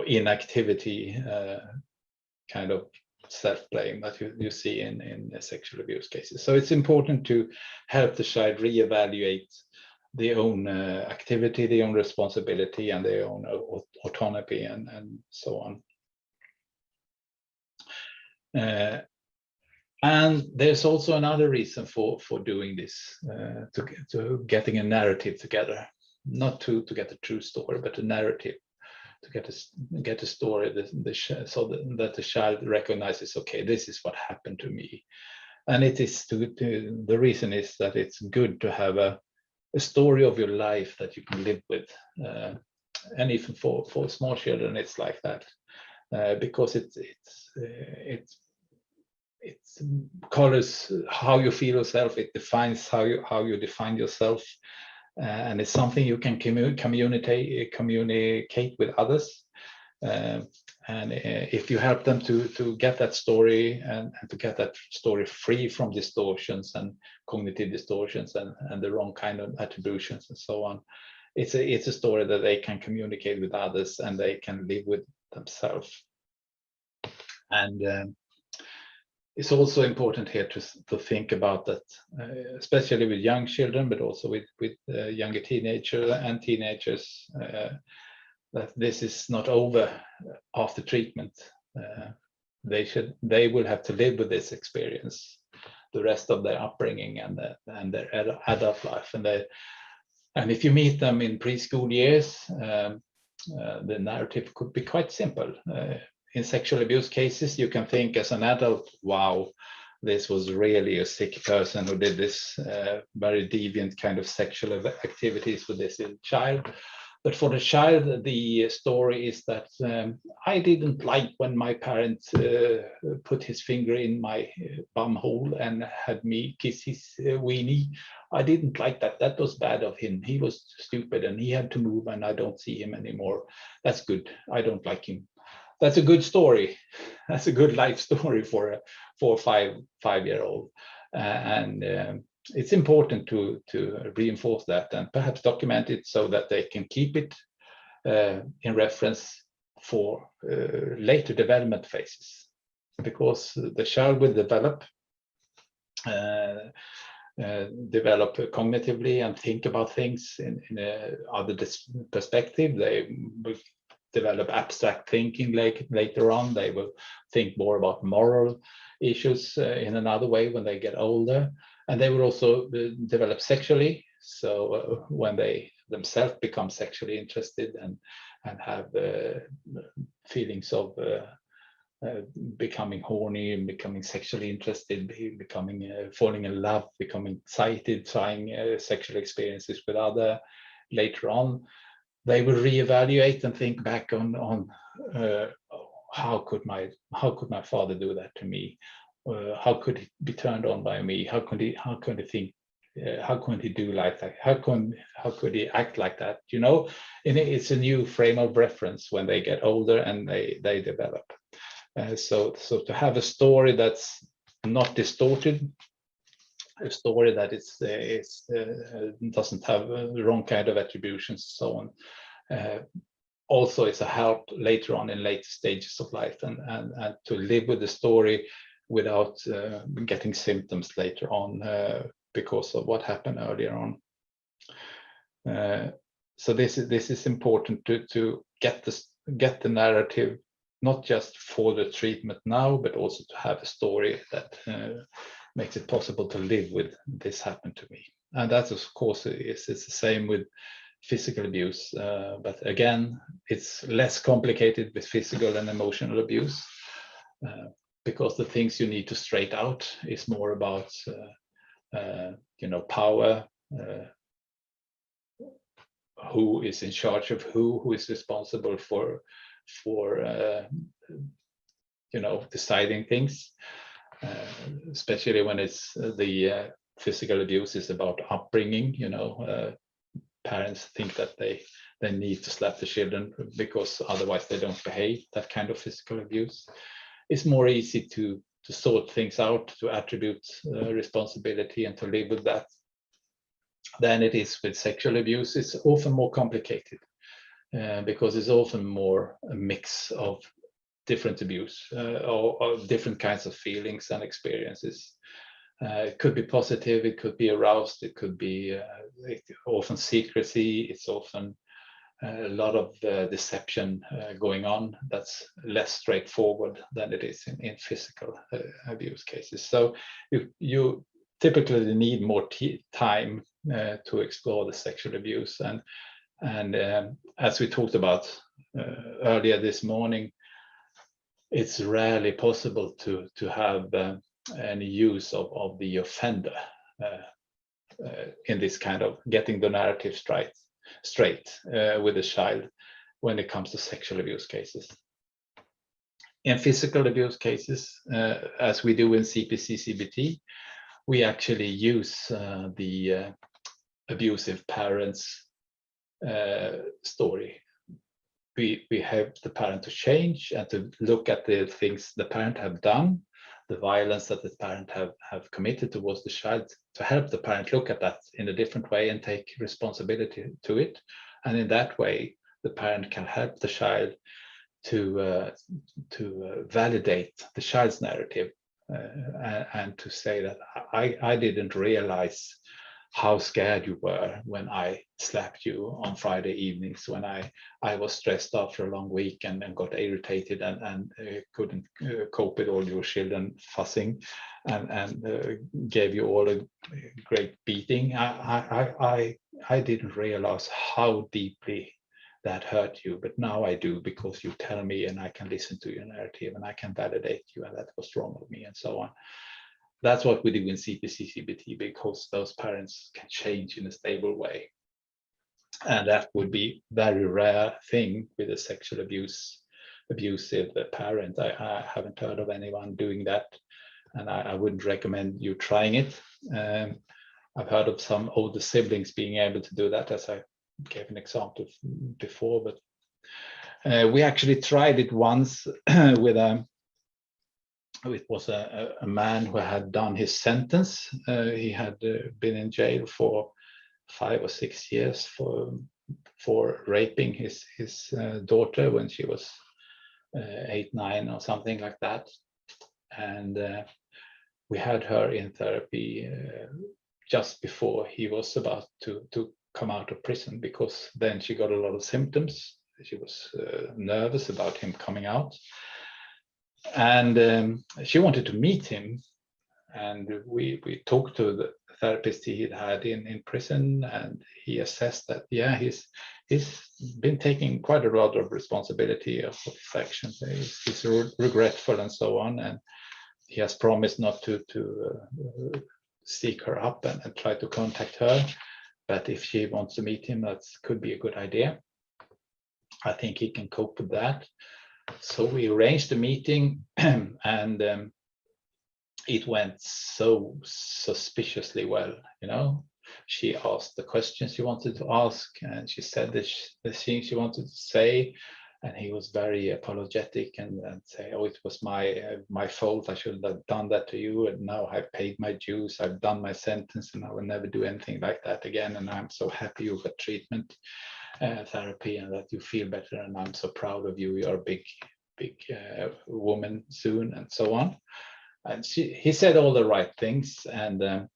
inactivity kind of self-blame that you see in sexual abuse cases. So it's important to help the child reevaluate their own activity, their own responsibility, and their own autonomy, and so on. And there's also another reason for doing this, to getting a narrative together, not to get a true story, but a narrative, to get a story so that the child recognizes, okay, this is what happened to me. And it is the reason is that it's good to have a story of your life that you can live with, and even for small children it's like that, because it colors how you feel yourself. It defines how you define yourself, and it's something you can communicate with others. And if you help them to get that story and to get that story free from distortions and cognitive distortions and the wrong kind of attributions and so on, it's a story that they can communicate with others and they can live with themselves. And it's also important here to think about that, especially with young children, but also with younger teenagers, that this is not over after treatment. They will have to live with this experience the rest of their upbringing and their adult life. And if you meet them in preschool years, the narrative could be quite simple. In sexual abuse cases, you can think as an adult, wow, this was really a sick person who did this very deviant kind of sexual activities with this child. But for the child, the story is that I didn't like when my parent put his finger in my bum hole and had me kiss his weenie. I didn't like that. That was bad of him. He was stupid and he had to move and I don't see him anymore. That's good. I don't like him. That's a good story. That's a good life story for a 4 or 5-year-old. And it's important to reinforce that and perhaps document it so that they can keep it in reference for later development phases, because the child will develop cognitively and think about things in other perspective. They will develop abstract thinking later on. They will think more about moral issues in another way when they get older. And they will also develop sexually. So when they themselves become sexually interested and have feelings of becoming horny and becoming sexually interested, becoming falling in love, becoming excited, trying sexual experiences with other later on, they will reevaluate and think back on how could my father do that to me? How could he be turned on by me? How could he think how can he do like that? How could he act like that? You know, and it's a new frame of reference when they get older and they develop. So to have a story that's not distorted, a story that doesn't have the wrong kind of attributions, so on. Also, it's a help later on in later stages of life, and to live with the story without getting symptoms later on because of what happened earlier on. So this is important to get the narrative, not just for the treatment now, but also to have a story that makes it possible to live with this happened to me. And that, of course, it's the same with physical abuse, but again, it's less complicated with physical and emotional abuse because the things you need to straight out is more about power, who is in charge of who is responsible for deciding things, especially when it's the physical abuse is about upbringing. Parents think that they need to slap the children because otherwise they don't behave. That kind of physical abuse. It's more easy to sort things out, to attribute responsibility and to live with that than it is with sexual abuse. It's often more complicated because it's often more a mix of different abuse or different kinds of feelings and experiences. It could be positive, it could be aroused, it could be often secrecy, it's often a lot of deception going on that's less straightforward than it is in physical abuse cases. So you typically need more time to explore the sexual abuse. And as we talked about earlier this morning, it's rarely possible to have any use of the offender in this kind of getting the narrative straight with a child when it comes to sexual abuse cases. In physical abuse cases, as we do in CPC-CBT, we actually use the abusive parents story. We help the parent to change and to look at the things the parent have done, the violence that the parent have committed towards the child, to help the parent look at that in a different way and take responsibility to it. And in that way, the parent can help the child to validate the child's narrative and to say that I didn't realize how scared you were when I slapped you on Friday evenings, when I was stressed after a long week and got irritated and couldn't cope with all your children fussing and gave you all a great beating. I didn't realize how deeply that hurt you, but now I do, because you tell me and I can listen to your narrative and I can validate you, and that was wrong with me, and so on. That's what we do in CPC-CBT, because those parents can change in a stable way. And that would be very rare thing with a sexual abusive parent. I haven't heard of anyone doing that, and I wouldn't recommend you trying it. I've heard of some older siblings being able to do that, as I gave an example before, but we actually tried it once with it was a man who had done his sentence. He had been in jail for 5 or 6 years for raping his daughter when she was 8, 9 or something like that. And we had her in therapy just before he was about to come out of prison, because then she got a lot of symptoms. She was nervous about him coming out. And she wanted to meet him, and we talked to the therapist he had in prison, and he assessed that he's been taking quite a lot of responsibility of his actions. He's regretful and so on, and he has promised not to seek her up and try to contact her, but if she wants to meet him, that could be a good idea. I think he can cope with that. So we arranged a meeting, and it went so suspiciously well, you know. She asked the questions she wanted to ask, and she said the things she wanted to say, and he was very apologetic and say, oh, it was my fault, I shouldn't have done that to you, and now I've paid my dues, I've done my sentence, and I will never do anything like that again, and I'm so happy you got treatment, therapy, and that you feel better, and I'm so proud of you, you're a big woman soon, and so on. And he said all the right things, and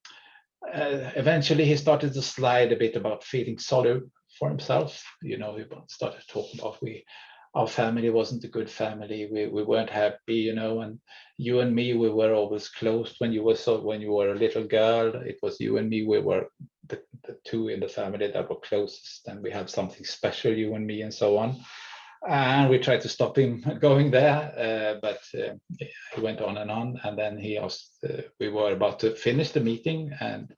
eventually he started to slide a bit about feeling sorry for himself. You know, he started talking about our family wasn't a good family. We weren't happy, you know, and you and me, we were always close when you were a little girl. It was you and me, we were the two in the family that were closest, and we had something special, you and me, and so on. And we tried to stop him going there, but he went on, and then he asked, we were about to finish the meeting, and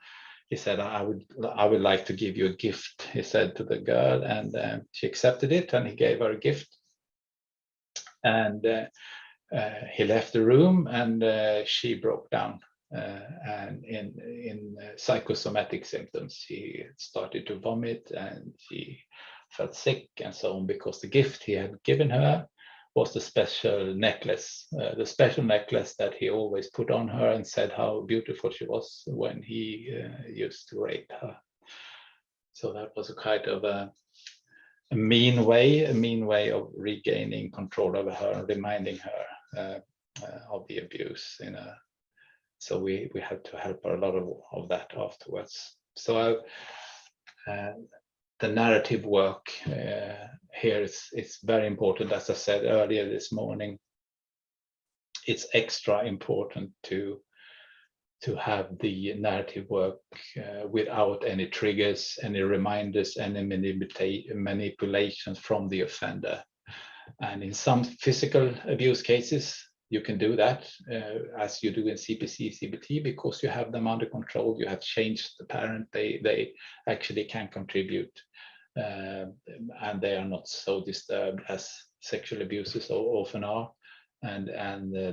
he said, I would like to give you a gift, he said to the girl, and she accepted it, and he gave her a gift. And he left the room, and she broke down, and in psychosomatic symptoms. She started to vomit, and she felt sick and so on, because the gift he had given her was the special necklace that he always put on her and said how beautiful she was when he used to rape her. So that was a kind of a mean way of regaining control over her and reminding her of the abuse. So we had to help her a lot of that afterwards. So the narrative work here is very important. As I said earlier this morning, it's extra important to have the narrative work without any triggers, any reminders, any manipulations from the offender. And in some physical abuse cases, you can do that as you do in CPC, CBT, because you have them under control. You have changed the parent. They actually can contribute, and they are not so disturbed as sexual abuses often are. And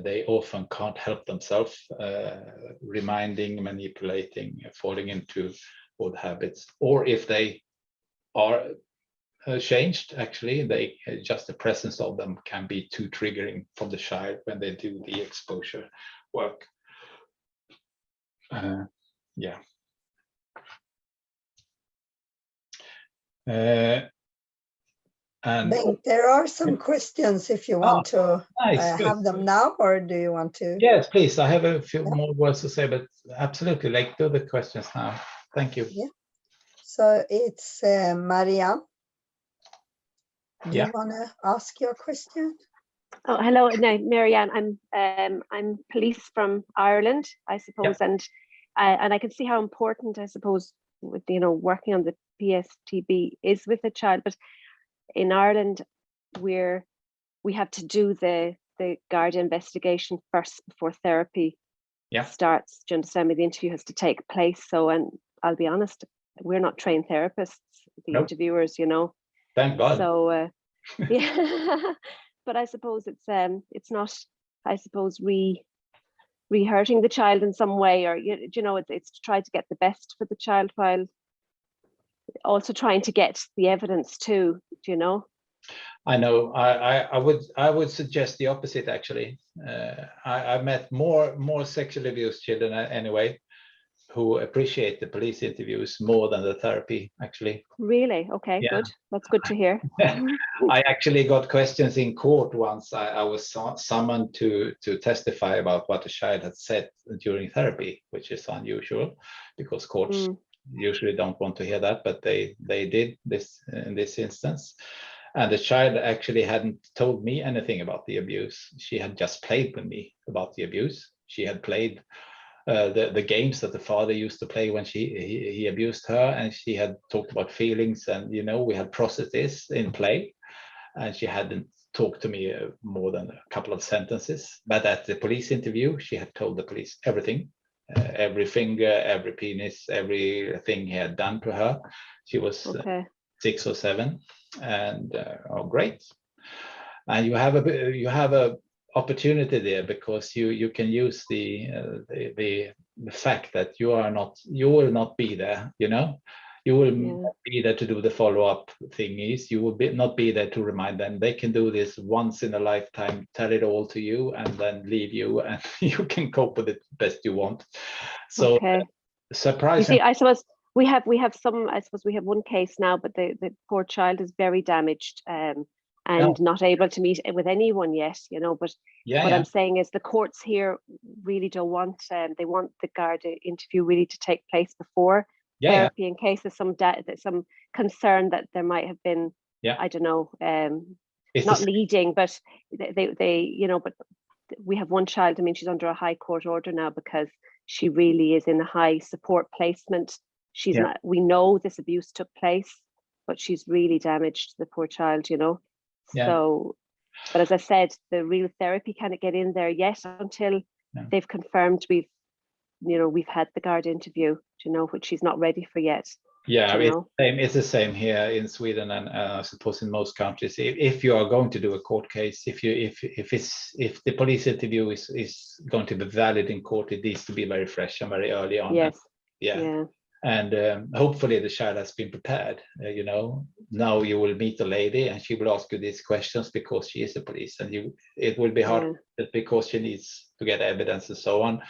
they often can't help themselves, reminding, manipulating, falling into old habits. Or if they are changed, actually, just the presence of them can be too triggering for the child when they do the exposure work. Yeah. And Bengt, there are some questions if you want to have them now, or do you want to? Yes, please. I have a few more words to say, but absolutely, like, do the questions now. Thank you. Yeah. So it's Marianne. Do you want to ask your question? Oh, hello, no, Marianne. I'm police from Ireland, I suppose, and I can see how important, I suppose, with working on the PSTB is with a child. But in Ireland, we have to do the guardian investigation first before therapy starts. Do you understand me? The interview has to take place. So, and I'll be honest, we're not trained therapists, the interviewers, Thank God. So yeah. But I suppose it's not, I suppose, re-hurting the child in some way, or it's to try to get the best for the child while also trying to get the evidence too. Do you know? I know. I would suggest the opposite, actually. I've met more sexually abused children anyway, who appreciate the police interviews more than the therapy, actually. Really? Okay, good. That's good to hear. I actually got questions in court once. I was summoned to testify about what a child had said during therapy, which is unusual because courts usually don't want to hear that, but they did this in this instance. And the child actually hadn't told me anything about the abuse. She had just played with me about the abuse. She had played the games that the father used to play when he abused her, and she had talked about feelings, and we had processed this in play, and she hadn't talked to me more than a couple of sentences. But at the police interview, she had told the police everything, every finger, every penis, everything he had done to her. She was 6 or 7, and great. And you have opportunity there, because you can use the fact that you will not be there, you know. You will not be there to do the follow-up thingies. You will not be there to remind them. They can do this once in a lifetime, tell it all to you, and then leave you, and you can cope with it best you want. So surprising. You see, I suppose we have some. I suppose we have one case now, but the poor child is very damaged and not able to meet with anyone yet, you know. But what I'm saying is the courts here really don't want. They want the guard interview really to take place before therapy, in case there's some concern that there might have been, I don't know, not leading, but they you know, but we have one child, I mean, she's under a high court order now because she really is in a high support placement. She's not, we know this abuse took place, but she's really damaged, the poor child, you know. So, but as I said, the real therapy can't get in there yet until they've confirmed we've had the guard interview, you know, which she's not ready for yet. It's the same here in Sweden, and I suppose in most countries. If you are going to do a court case, if the police interview is going to be valid in court, it needs to be very fresh and very early on. And hopefully the child has been prepared. You know, now you will meet the lady and she will ask you these questions because she is a police, and it will be hard because she needs to get evidence and so on.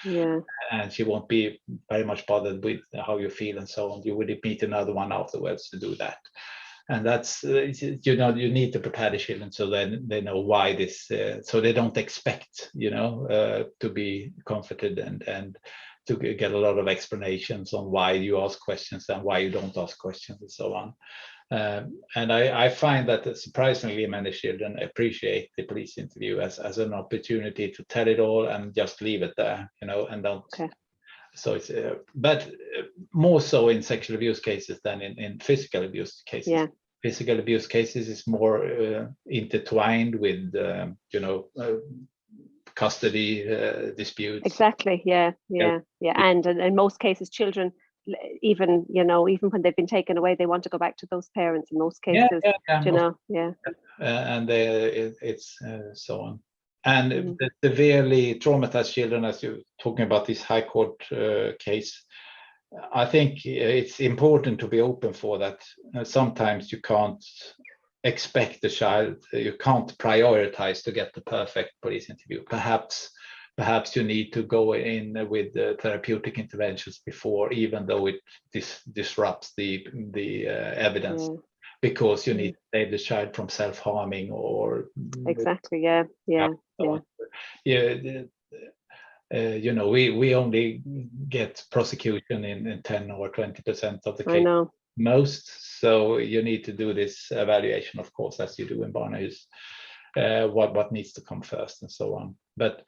And she won't be very much bothered with how you feel and so on. You will meet another one afterwards to do that. And that's, you know, you need to prepare the children so then they know why this, so they don't expect, you know, to be comforted and to get a lot of explanations on why you ask questions and why you don't ask questions and so on. And I find that surprisingly many children appreciate the police interview as an opportunity to tell it all and just leave it there, you know, and don't. So it's, but more so in sexual abuse cases than in physical abuse cases. Physical abuse cases is more intertwined with, you know, custody disputes. Exactly. And in most cases, children, even when they've been taken away, they want to go back to those parents in most cases. You know. And it's so on. And the severely traumatized children, as you're talking about this high court case, I think it's important to be open for that. Sometimes you can't expect the child, you can't prioritize to get the perfect police interview. Perhaps you need to go in with therapeutic interventions before, even though it disrupts the evidence, because you need to save the child from self-harming or you know, we only get prosecution in 10 or 20% of the case most. So you need to do this evaluation, of course, as you do in Barnhuset, what needs to come first and so on. But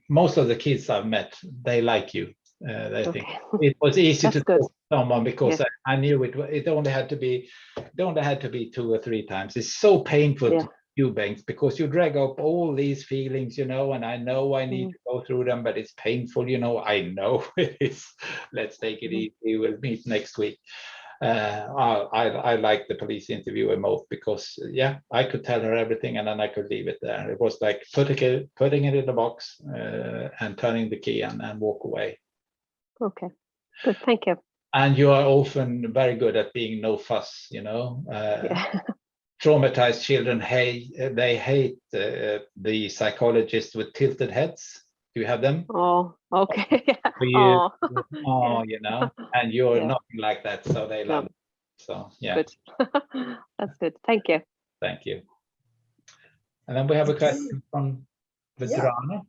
most of the kids I've met, they like you. They think it was easy to talk to someone because I knew it only had to be 2 or 3 times. It's so painful to you, Bengt, because you drag up all these feelings, you know, and I know I need to go through them, but it's painful, you know. I know it is. Let's take it easy. We'll meet next week. I like the police interview most because I could tell her everything and then I could leave it there. It was like putting it in the box and turning the key and walk away. Okay, good, thank you. And you are often very good at being no fuss, you know. Traumatized children hate the psychologists with tilted heads. Do you have them? Oh, okay. You know, and you're nothing like that, so they love it. So good. That's good. Thank you. Thank you. And then we have a question from Vedrana.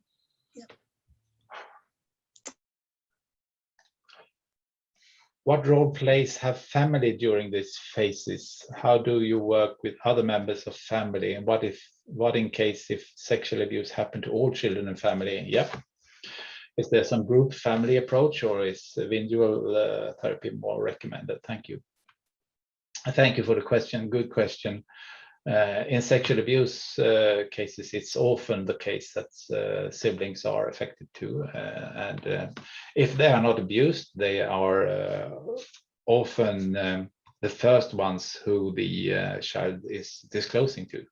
What role plays have family during these phases? How do you work with other members of family? And what in case if sexual abuse happened to all children and family? Is there some group family approach, or is individual therapy more recommended? Thank you. Thank you for the question. Good question. In sexual abuse cases, it's often the case that siblings are affected too. And if they are not abused, they are often the first ones who the child is disclosing to.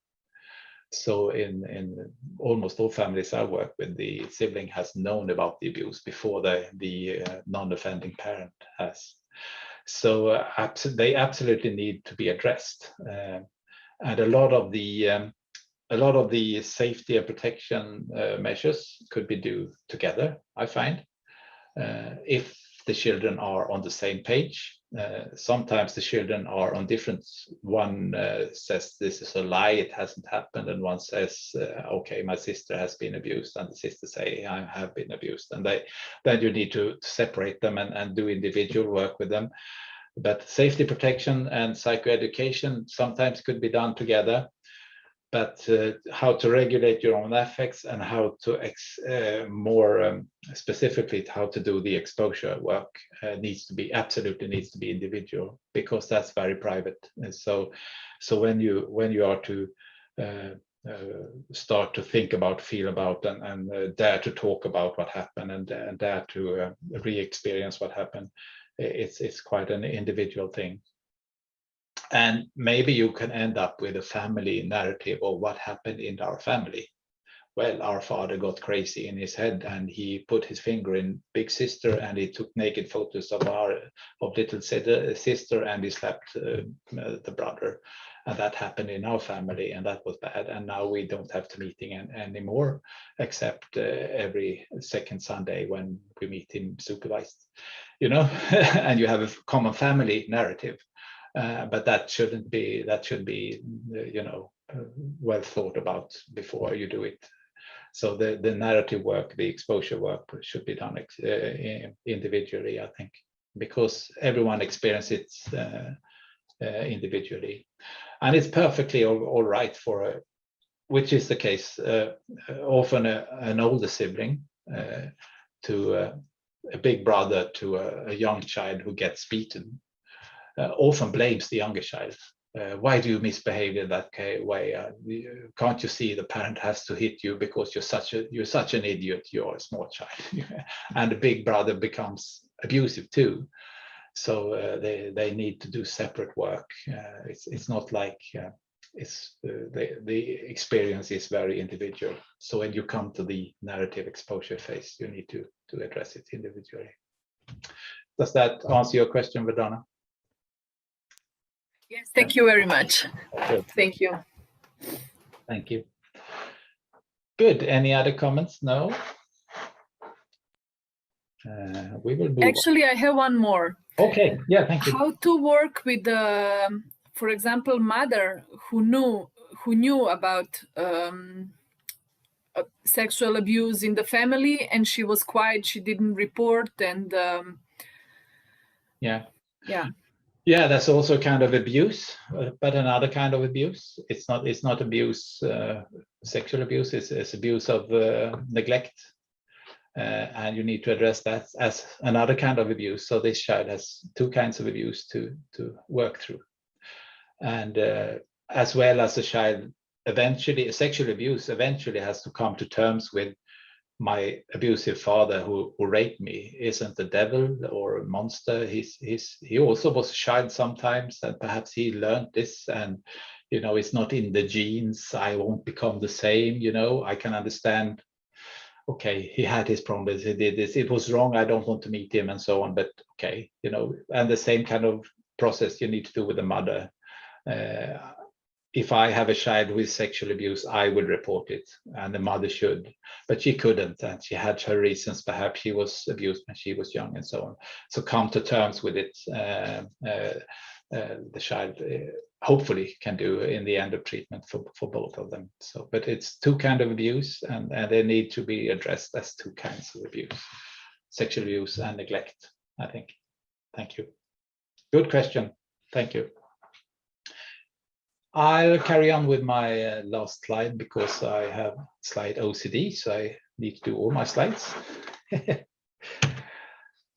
So in almost all families I work with, the sibling has known about the abuse before the non-offending parent has. So they absolutely need to be addressed, and a lot of the safety and protection measures could be done together, I find, if the children are on the same page. Sometimes the children are on different. One says this is a lie, it hasn't happened, and one says, okay, my sister has been abused, and the sister say, I have been abused, and then you need to separate them and do individual work with them. But safety protection and psychoeducation sometimes could be done together. But how to regulate your own affects and how to more specifically how to do the exposure work absolutely needs to be individual, because that's very private. And so when you are to start to think about, feel about, and dare to talk about what happened, and dare to re-experience what happened, it's quite an individual thing. And maybe you can end up with a family narrative of what happened in our family. Well, our father got crazy in his head and he put his finger in big sister and he took naked photos of little sister and he slapped the brother. And that happened in our family and that was bad. And now we don't have to meeting anymore, except every second Sunday when we meet him supervised, and you have a common family narrative. But that should be well thought about before you do it. So the narrative work, the exposure work should be done individually, I think, because everyone experiences it individually, and it's perfectly all right which is the case often an older sibling to a big brother to a young child who gets beaten. Often blames the younger child. Why do you misbehave in that way? Can't you see the parent has to hit you because you're such an idiot, you're a small child. And the big brother becomes abusive too. So they need to do separate work. It's not like the experience is very individual. So when you come to the narrative exposure phase, you need to address it individually. Does that answer your question, Verdana? Yes, thank you very much. Good. Thank you. Thank you. Good. Any other comments? No? We will move Actually, I have one more. Okay. Yeah, thank you. How to work with, for example, mother who knew about sexual abuse in the family and she was quiet, she didn't report, and Yeah, that's also kind of abuse, but another kind of abuse. It's not abuse, sexual abuse. It's abuse of neglect, and you need to address that as another kind of abuse. So this child has two kinds of abuse to work through, and as well as a child eventually, sexual abuse eventually has to come to terms with my abusive father who raped me isn't the devil or a monster. He also was a child sometimes, and perhaps he learned this, and it's not in the genes. I won't become the same. I can understand. Okay, he had his problems. He did this. It was wrong. I don't want to meet him, and so on. But okay, and the same kind of process you need to do with the mother. If I have a child with sexual abuse, I would report it, and the mother should, but she couldn't, and she had her reasons. Perhaps she was abused when she was young, and so on. So come to terms with it. The child hopefully can do in the end of treatment for both of them. So, but it's two kinds of abuse, and they need to be addressed as two kinds of abuse: sexual abuse and neglect, I think. Thank you. Good question. Thank you. I'll carry on with my last slide because I have slide OCD, so I need to do all my slides.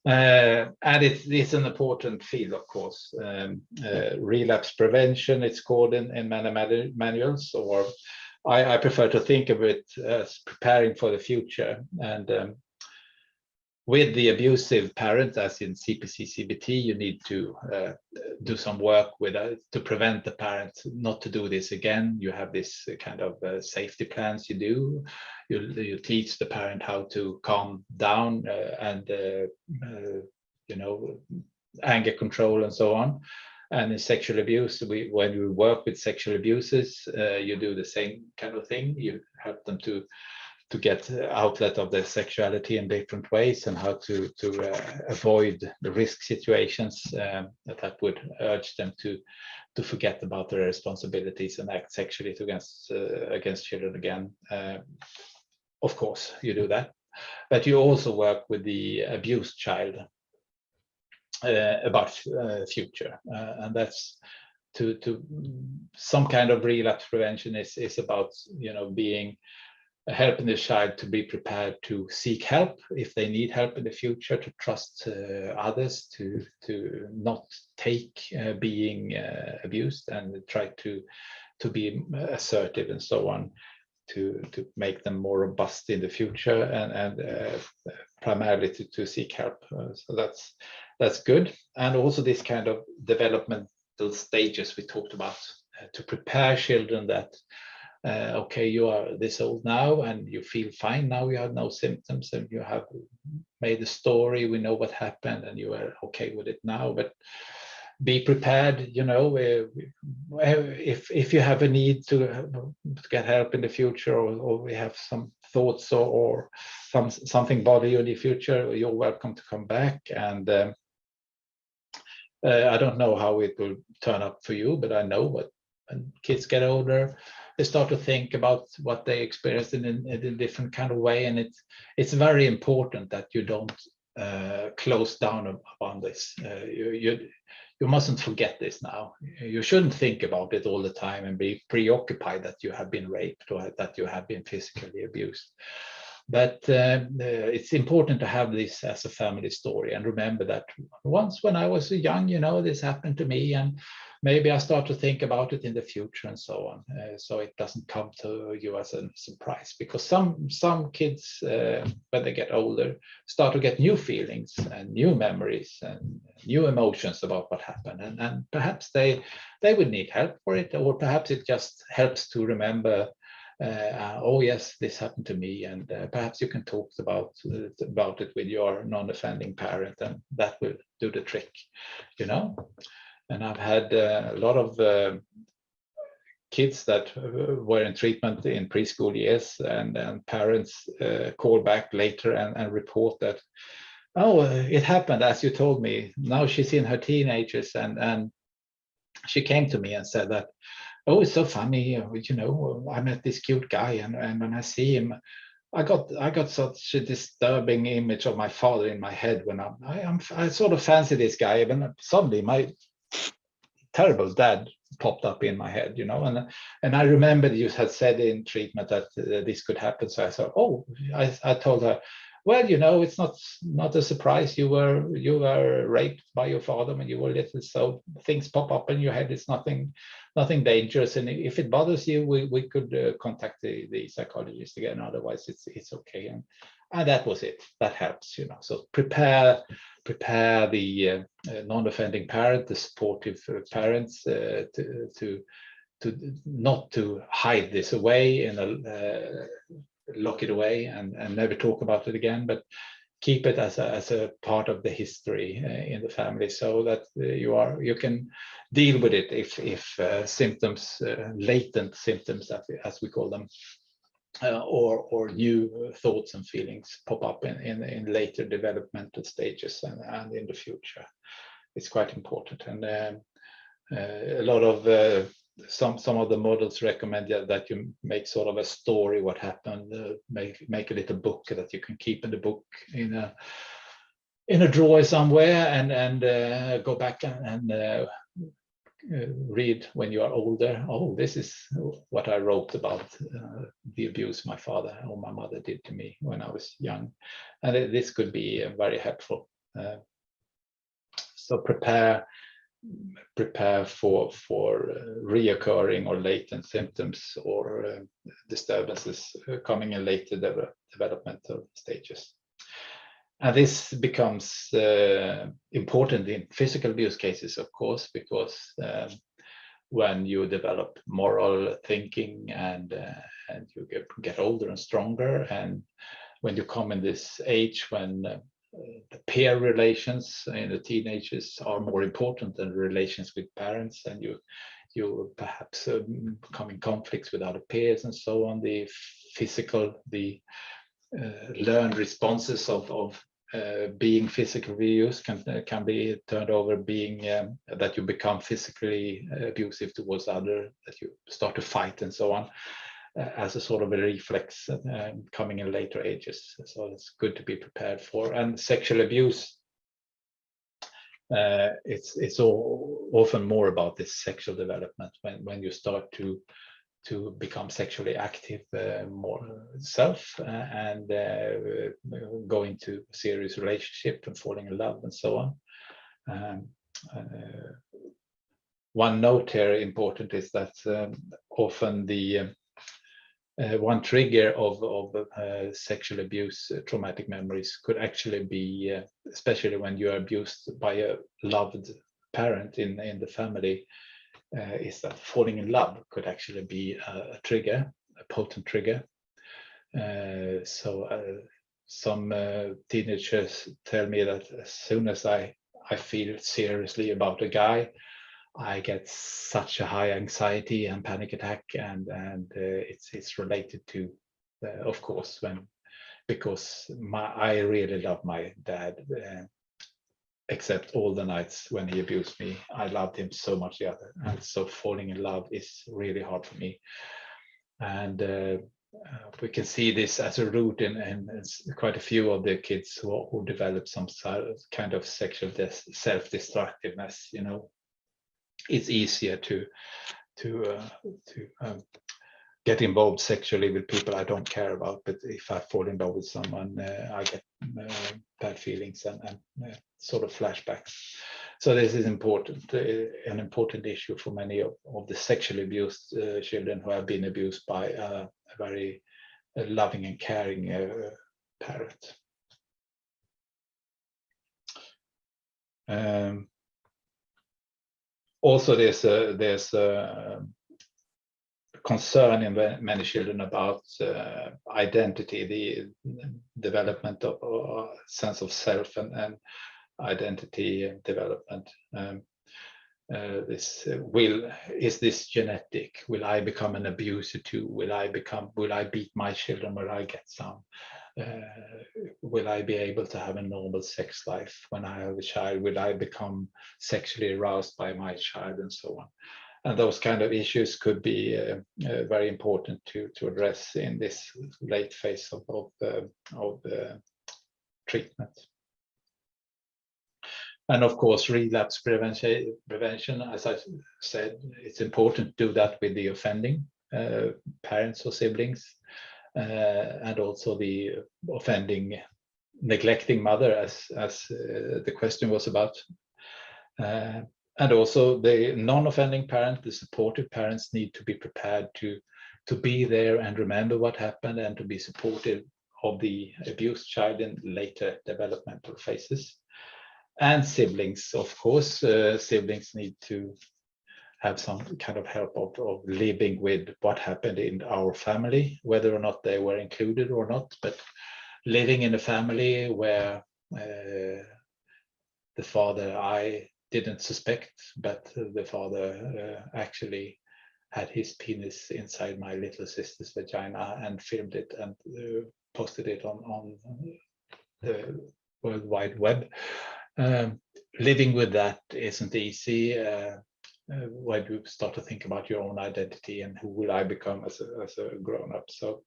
And it's an important field, of course. Relapse prevention, it's called in many manuals, or I prefer to think of it as preparing for the future. And with the abusive parent, as in CPC, CBT, you need to do some work with to prevent the parent not to do this again. You have this kind of safety plans you do. You teach the parent how to calm down and you know, anger control and so on. And in sexual abuse, when you work with sexual abusers, you do the same kind of thing. You help them to get outlet of their sexuality in different ways, and how to avoid the risk situations that would urge them to forget about their responsibilities and act sexually against children again. Of course, you do that, but you also work with the abused child about future, and that's to some kind of relapse prevention is about, you know, helping the child to be prepared to seek help if they need help in the future, to trust others, to not take being abused, and try to be assertive and so on, to make them more robust in the future, and primarily to seek help. So that's good. And also this kind of developmental stages we talked about, to prepare children that okay, you are this old now and you feel fine now, you have no symptoms, and you have made a story, we know what happened, and you are okay with it now, but be prepared, you know, if you have a need to get help in the future, or we have some thoughts or something bother you in the future, you're welcome to come back. And I don't know how it will turn up for you, but I know what when kids get older, they start to think about what they experienced in a different kind of way, and it's very important that you don't close down upon this. You mustn't forget this now. You shouldn't think about it all the time and be preoccupied that you have been raped or that you have been physically abused. But it's important to have this as a family story, and remember that once when I was young, you know, this happened to me, and maybe I start to think about it in the future and so on. So it doesn't come to you as a surprise, because some kids, when they get older, start to get new feelings and new memories and new emotions about what happened, and perhaps they would need help for it, or perhaps it just helps to remember. Oh yes, this happened to me, and perhaps you can talk about it with your non-offending parent, and that will do the trick, you know. And I've had a lot of kids that were in treatment in preschool years, and parents call back later and report that, oh, it happened as you told me. Now she's in her teenagers, and she came to me and said that, oh, it's so funny, you know, I met this cute guy, and when I see him, I got such a disturbing image of my father in my head when I sort of fancy this guy, and suddenly my terrible dad popped up in my head, you know, and I remember you had said in treatment that this could happen. So I thought, oh, I told her, well, you know, it's not a surprise. You were raped by your father when you were little, so things pop up in your head. It's nothing dangerous, and if it bothers you, we could contact the psychologist again. Otherwise, it's okay. And that was it. That helps, you know. So prepare the non-offending parent, the supportive parents, to not to hide this away and lock it away and never talk about it again, but keep it as a part of the history in the family, so that you can deal with it if symptoms, latent symptoms as we call them, or new thoughts and feelings pop up in later developmental stages and in the future. It's quite important. And a lot of some of the models recommend that you make sort of a story what happened, make a little book that you can keep in the book in a drawer somewhere, and go back and read when you are older. Oh, this is what I wrote about the abuse my father or my mother did to me when I was young, and this could be very helpful. So prepare for reoccurring or latent symptoms or disturbances coming in later developmental stages. And this becomes important in physical abuse cases, of course, because when you develop moral thinking and you get older and stronger, and when you come in this age when the peer relations in the teenagers are more important than relations with parents, and you perhaps come in conflicts with other peers and so on. The physical, the learned responses of being physically abused can be turned over being that you become physically abusive towards others, that you start to fight and so on, as a sort of a reflex coming in later ages. So it's good to be prepared for. And sexual abuse, it's often more about this sexual development when you start to become sexually active more self and go into a serious relationship and falling in love and so on. One note here important is that often the one trigger of sexual abuse, traumatic memories, could actually be, especially when you are abused by a loved parent in the family, is that falling in love could actually be a trigger, a potent trigger. Some teenagers tell me that as soon as I feel seriously about a guy, I get such a high anxiety and panic attack, and it's related to, of course, because I really love my dad. Except all the nights when he abused me, I loved him so much the other, and so falling in love is really hard for me. And we can see this as a root in quite a few of the kids who develop some kind of sexual self-destructiveness. You know, it's easier to get involved sexually with people I don't care about, but if I fall in love with someone, I get bad feelings and sort of flashbacks. So this is important, an important issue for many of the sexually abused children who have been abused by a very loving and caring parent. Also, there's concern in many children about identity, the development of a sense of self and identity development. Is this genetic? Will I become an abuser too? Will I beat my children? Will I get some? Will I be able to have a normal sex life when I have a child? Will I become sexually aroused by my child, and so on? And those kind of issues could be very important to address in this late phase of the treatment. And of course, relapse prevention, as I said, it's important to do that with the offending parents or siblings, and also the offending, neglecting mother, as the question was about. And also the non-offending parent, the supportive parents, need to be prepared to be there and remember what happened, and to be supportive of the abused child in later developmental phases. And siblings, of course, siblings need to have some kind of help of living with what happened in our family, whether or not they were included or not, but living in a family where the father, I didn't suspect, but the father actually had his penis inside my little sister's vagina and filmed it and posted it on the World Wide Web. Living with that isn't easy. When you start to think about your own identity and who will I become as a grown-up. So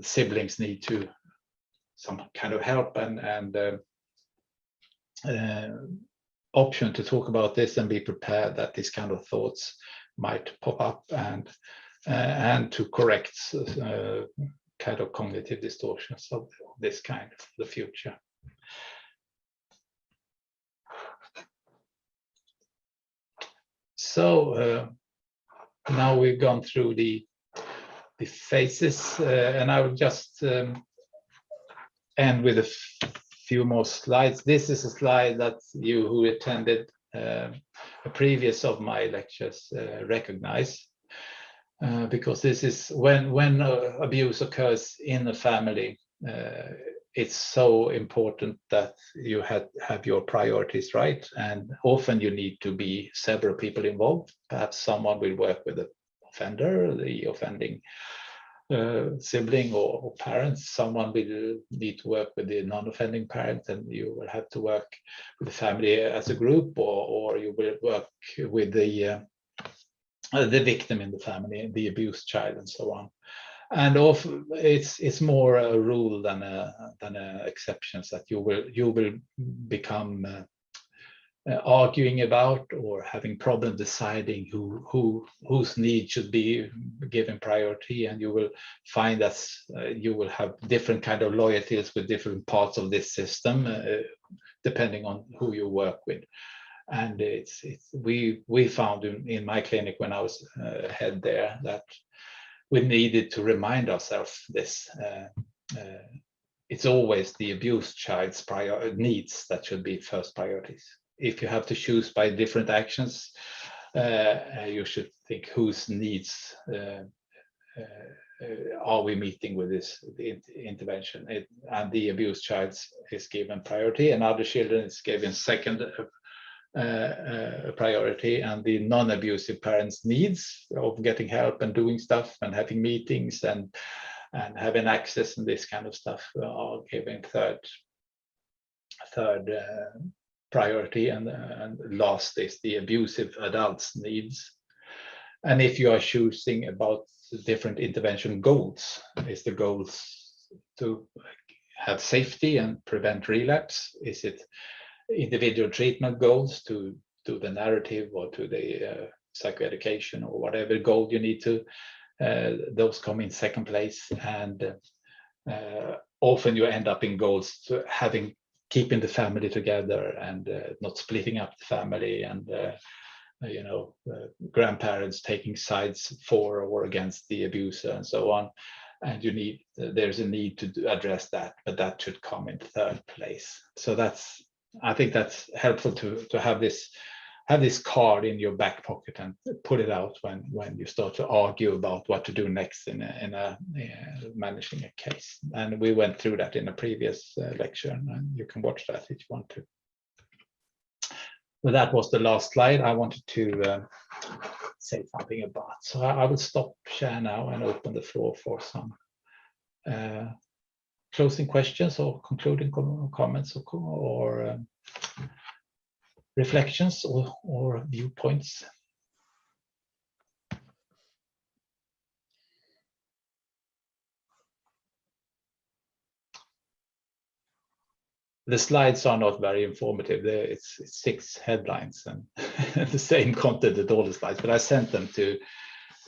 siblings need to some kind of help and option to talk about this and be prepared that these kind of thoughts might pop up, and to correct kind of cognitive distortions of this kind for the future. So now we've gone through the phases, and I will just end with a few more slides. This is a slide that you who attended a previous of my lectures recognize, because this is when abuse occurs in a family. It's so important that you have your priorities right, and often you need to be several people involved. Perhaps someone will work with the offender, the offending sibling or parents. Someone will need to work with the non-offending parent, and you will have to work with the family as a group, or you will work with the victim in the family, the abused child, and so on. And often it's more a rule than a exceptions that you will become arguing about or having problem deciding whose need should be given priority, and you will find that you will have different kind of loyalties with different parts of this system depending on who you work with. And we found in my clinic when I was head there that we needed to remind ourselves this. It's always the abused child's needs that should be first priorities. If you have to choose by different actions, you should think whose needs are we meeting with this intervention. And the abused child is given priority, and other children is given second priority, and the non-abusive parents' needs of getting help and doing stuff and having meetings and having access and this kind of stuff are given third priority, and last is the abusive adults' needs. And if you are choosing about different intervention goals, is the goals to have safety and prevent relapse? Is it individual treatment goals to do the narrative or to the psychoeducation or whatever goal you need to? Those come in second place, and often you end up in goals to keeping the family together and not splitting up the family, and grandparents taking sides for or against the abuser and so on. And there's a need to address that, but that should come in third place. So I think that's helpful to have this card in your back pocket and put it out when you start to argue about what to do next in managing a case. And we went through that in a previous lecture, and you can watch that if you want to. But that was the last slide I wanted to say something about. So I will stop share now and open the floor for some closing questions or concluding comments or reflections or viewpoints. The slides are not very informative. It's 6 headlines and the same content at all the slides, but I sent them to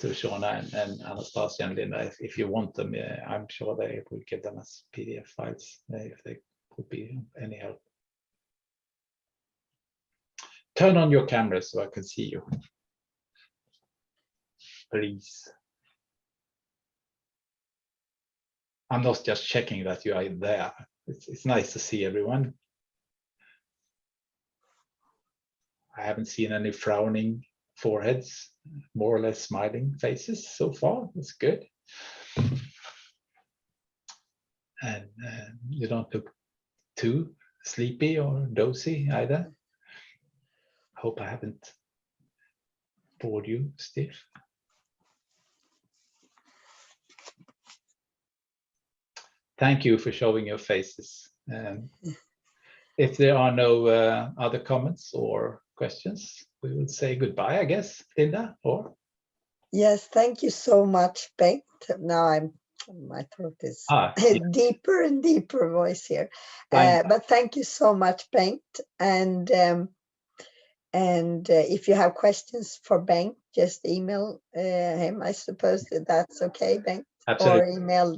Shona and Anastasia and Linda. If you want them, I'm sure they will give them as PDF files if they could be any help. Turn on your camera so I can see you, please. I'm not just checking that you are there. It's nice to see everyone. I haven't seen any frowning foreheads, more or less smiling faces so far. That's good. And you don't look too sleepy or dozy either. Hope I haven't bored you, Steve. Thank you for showing your faces. If there are no other comments or questions, we will say goodbye, I guess, Linda, or? Yes, thank you so much, Bengt. Now my throat is deeper and deeper voice here. But thank you so much, Bengt. And if you have questions for Bengt, just email him. I suppose that's okay, Bengt. Absolutely. Or email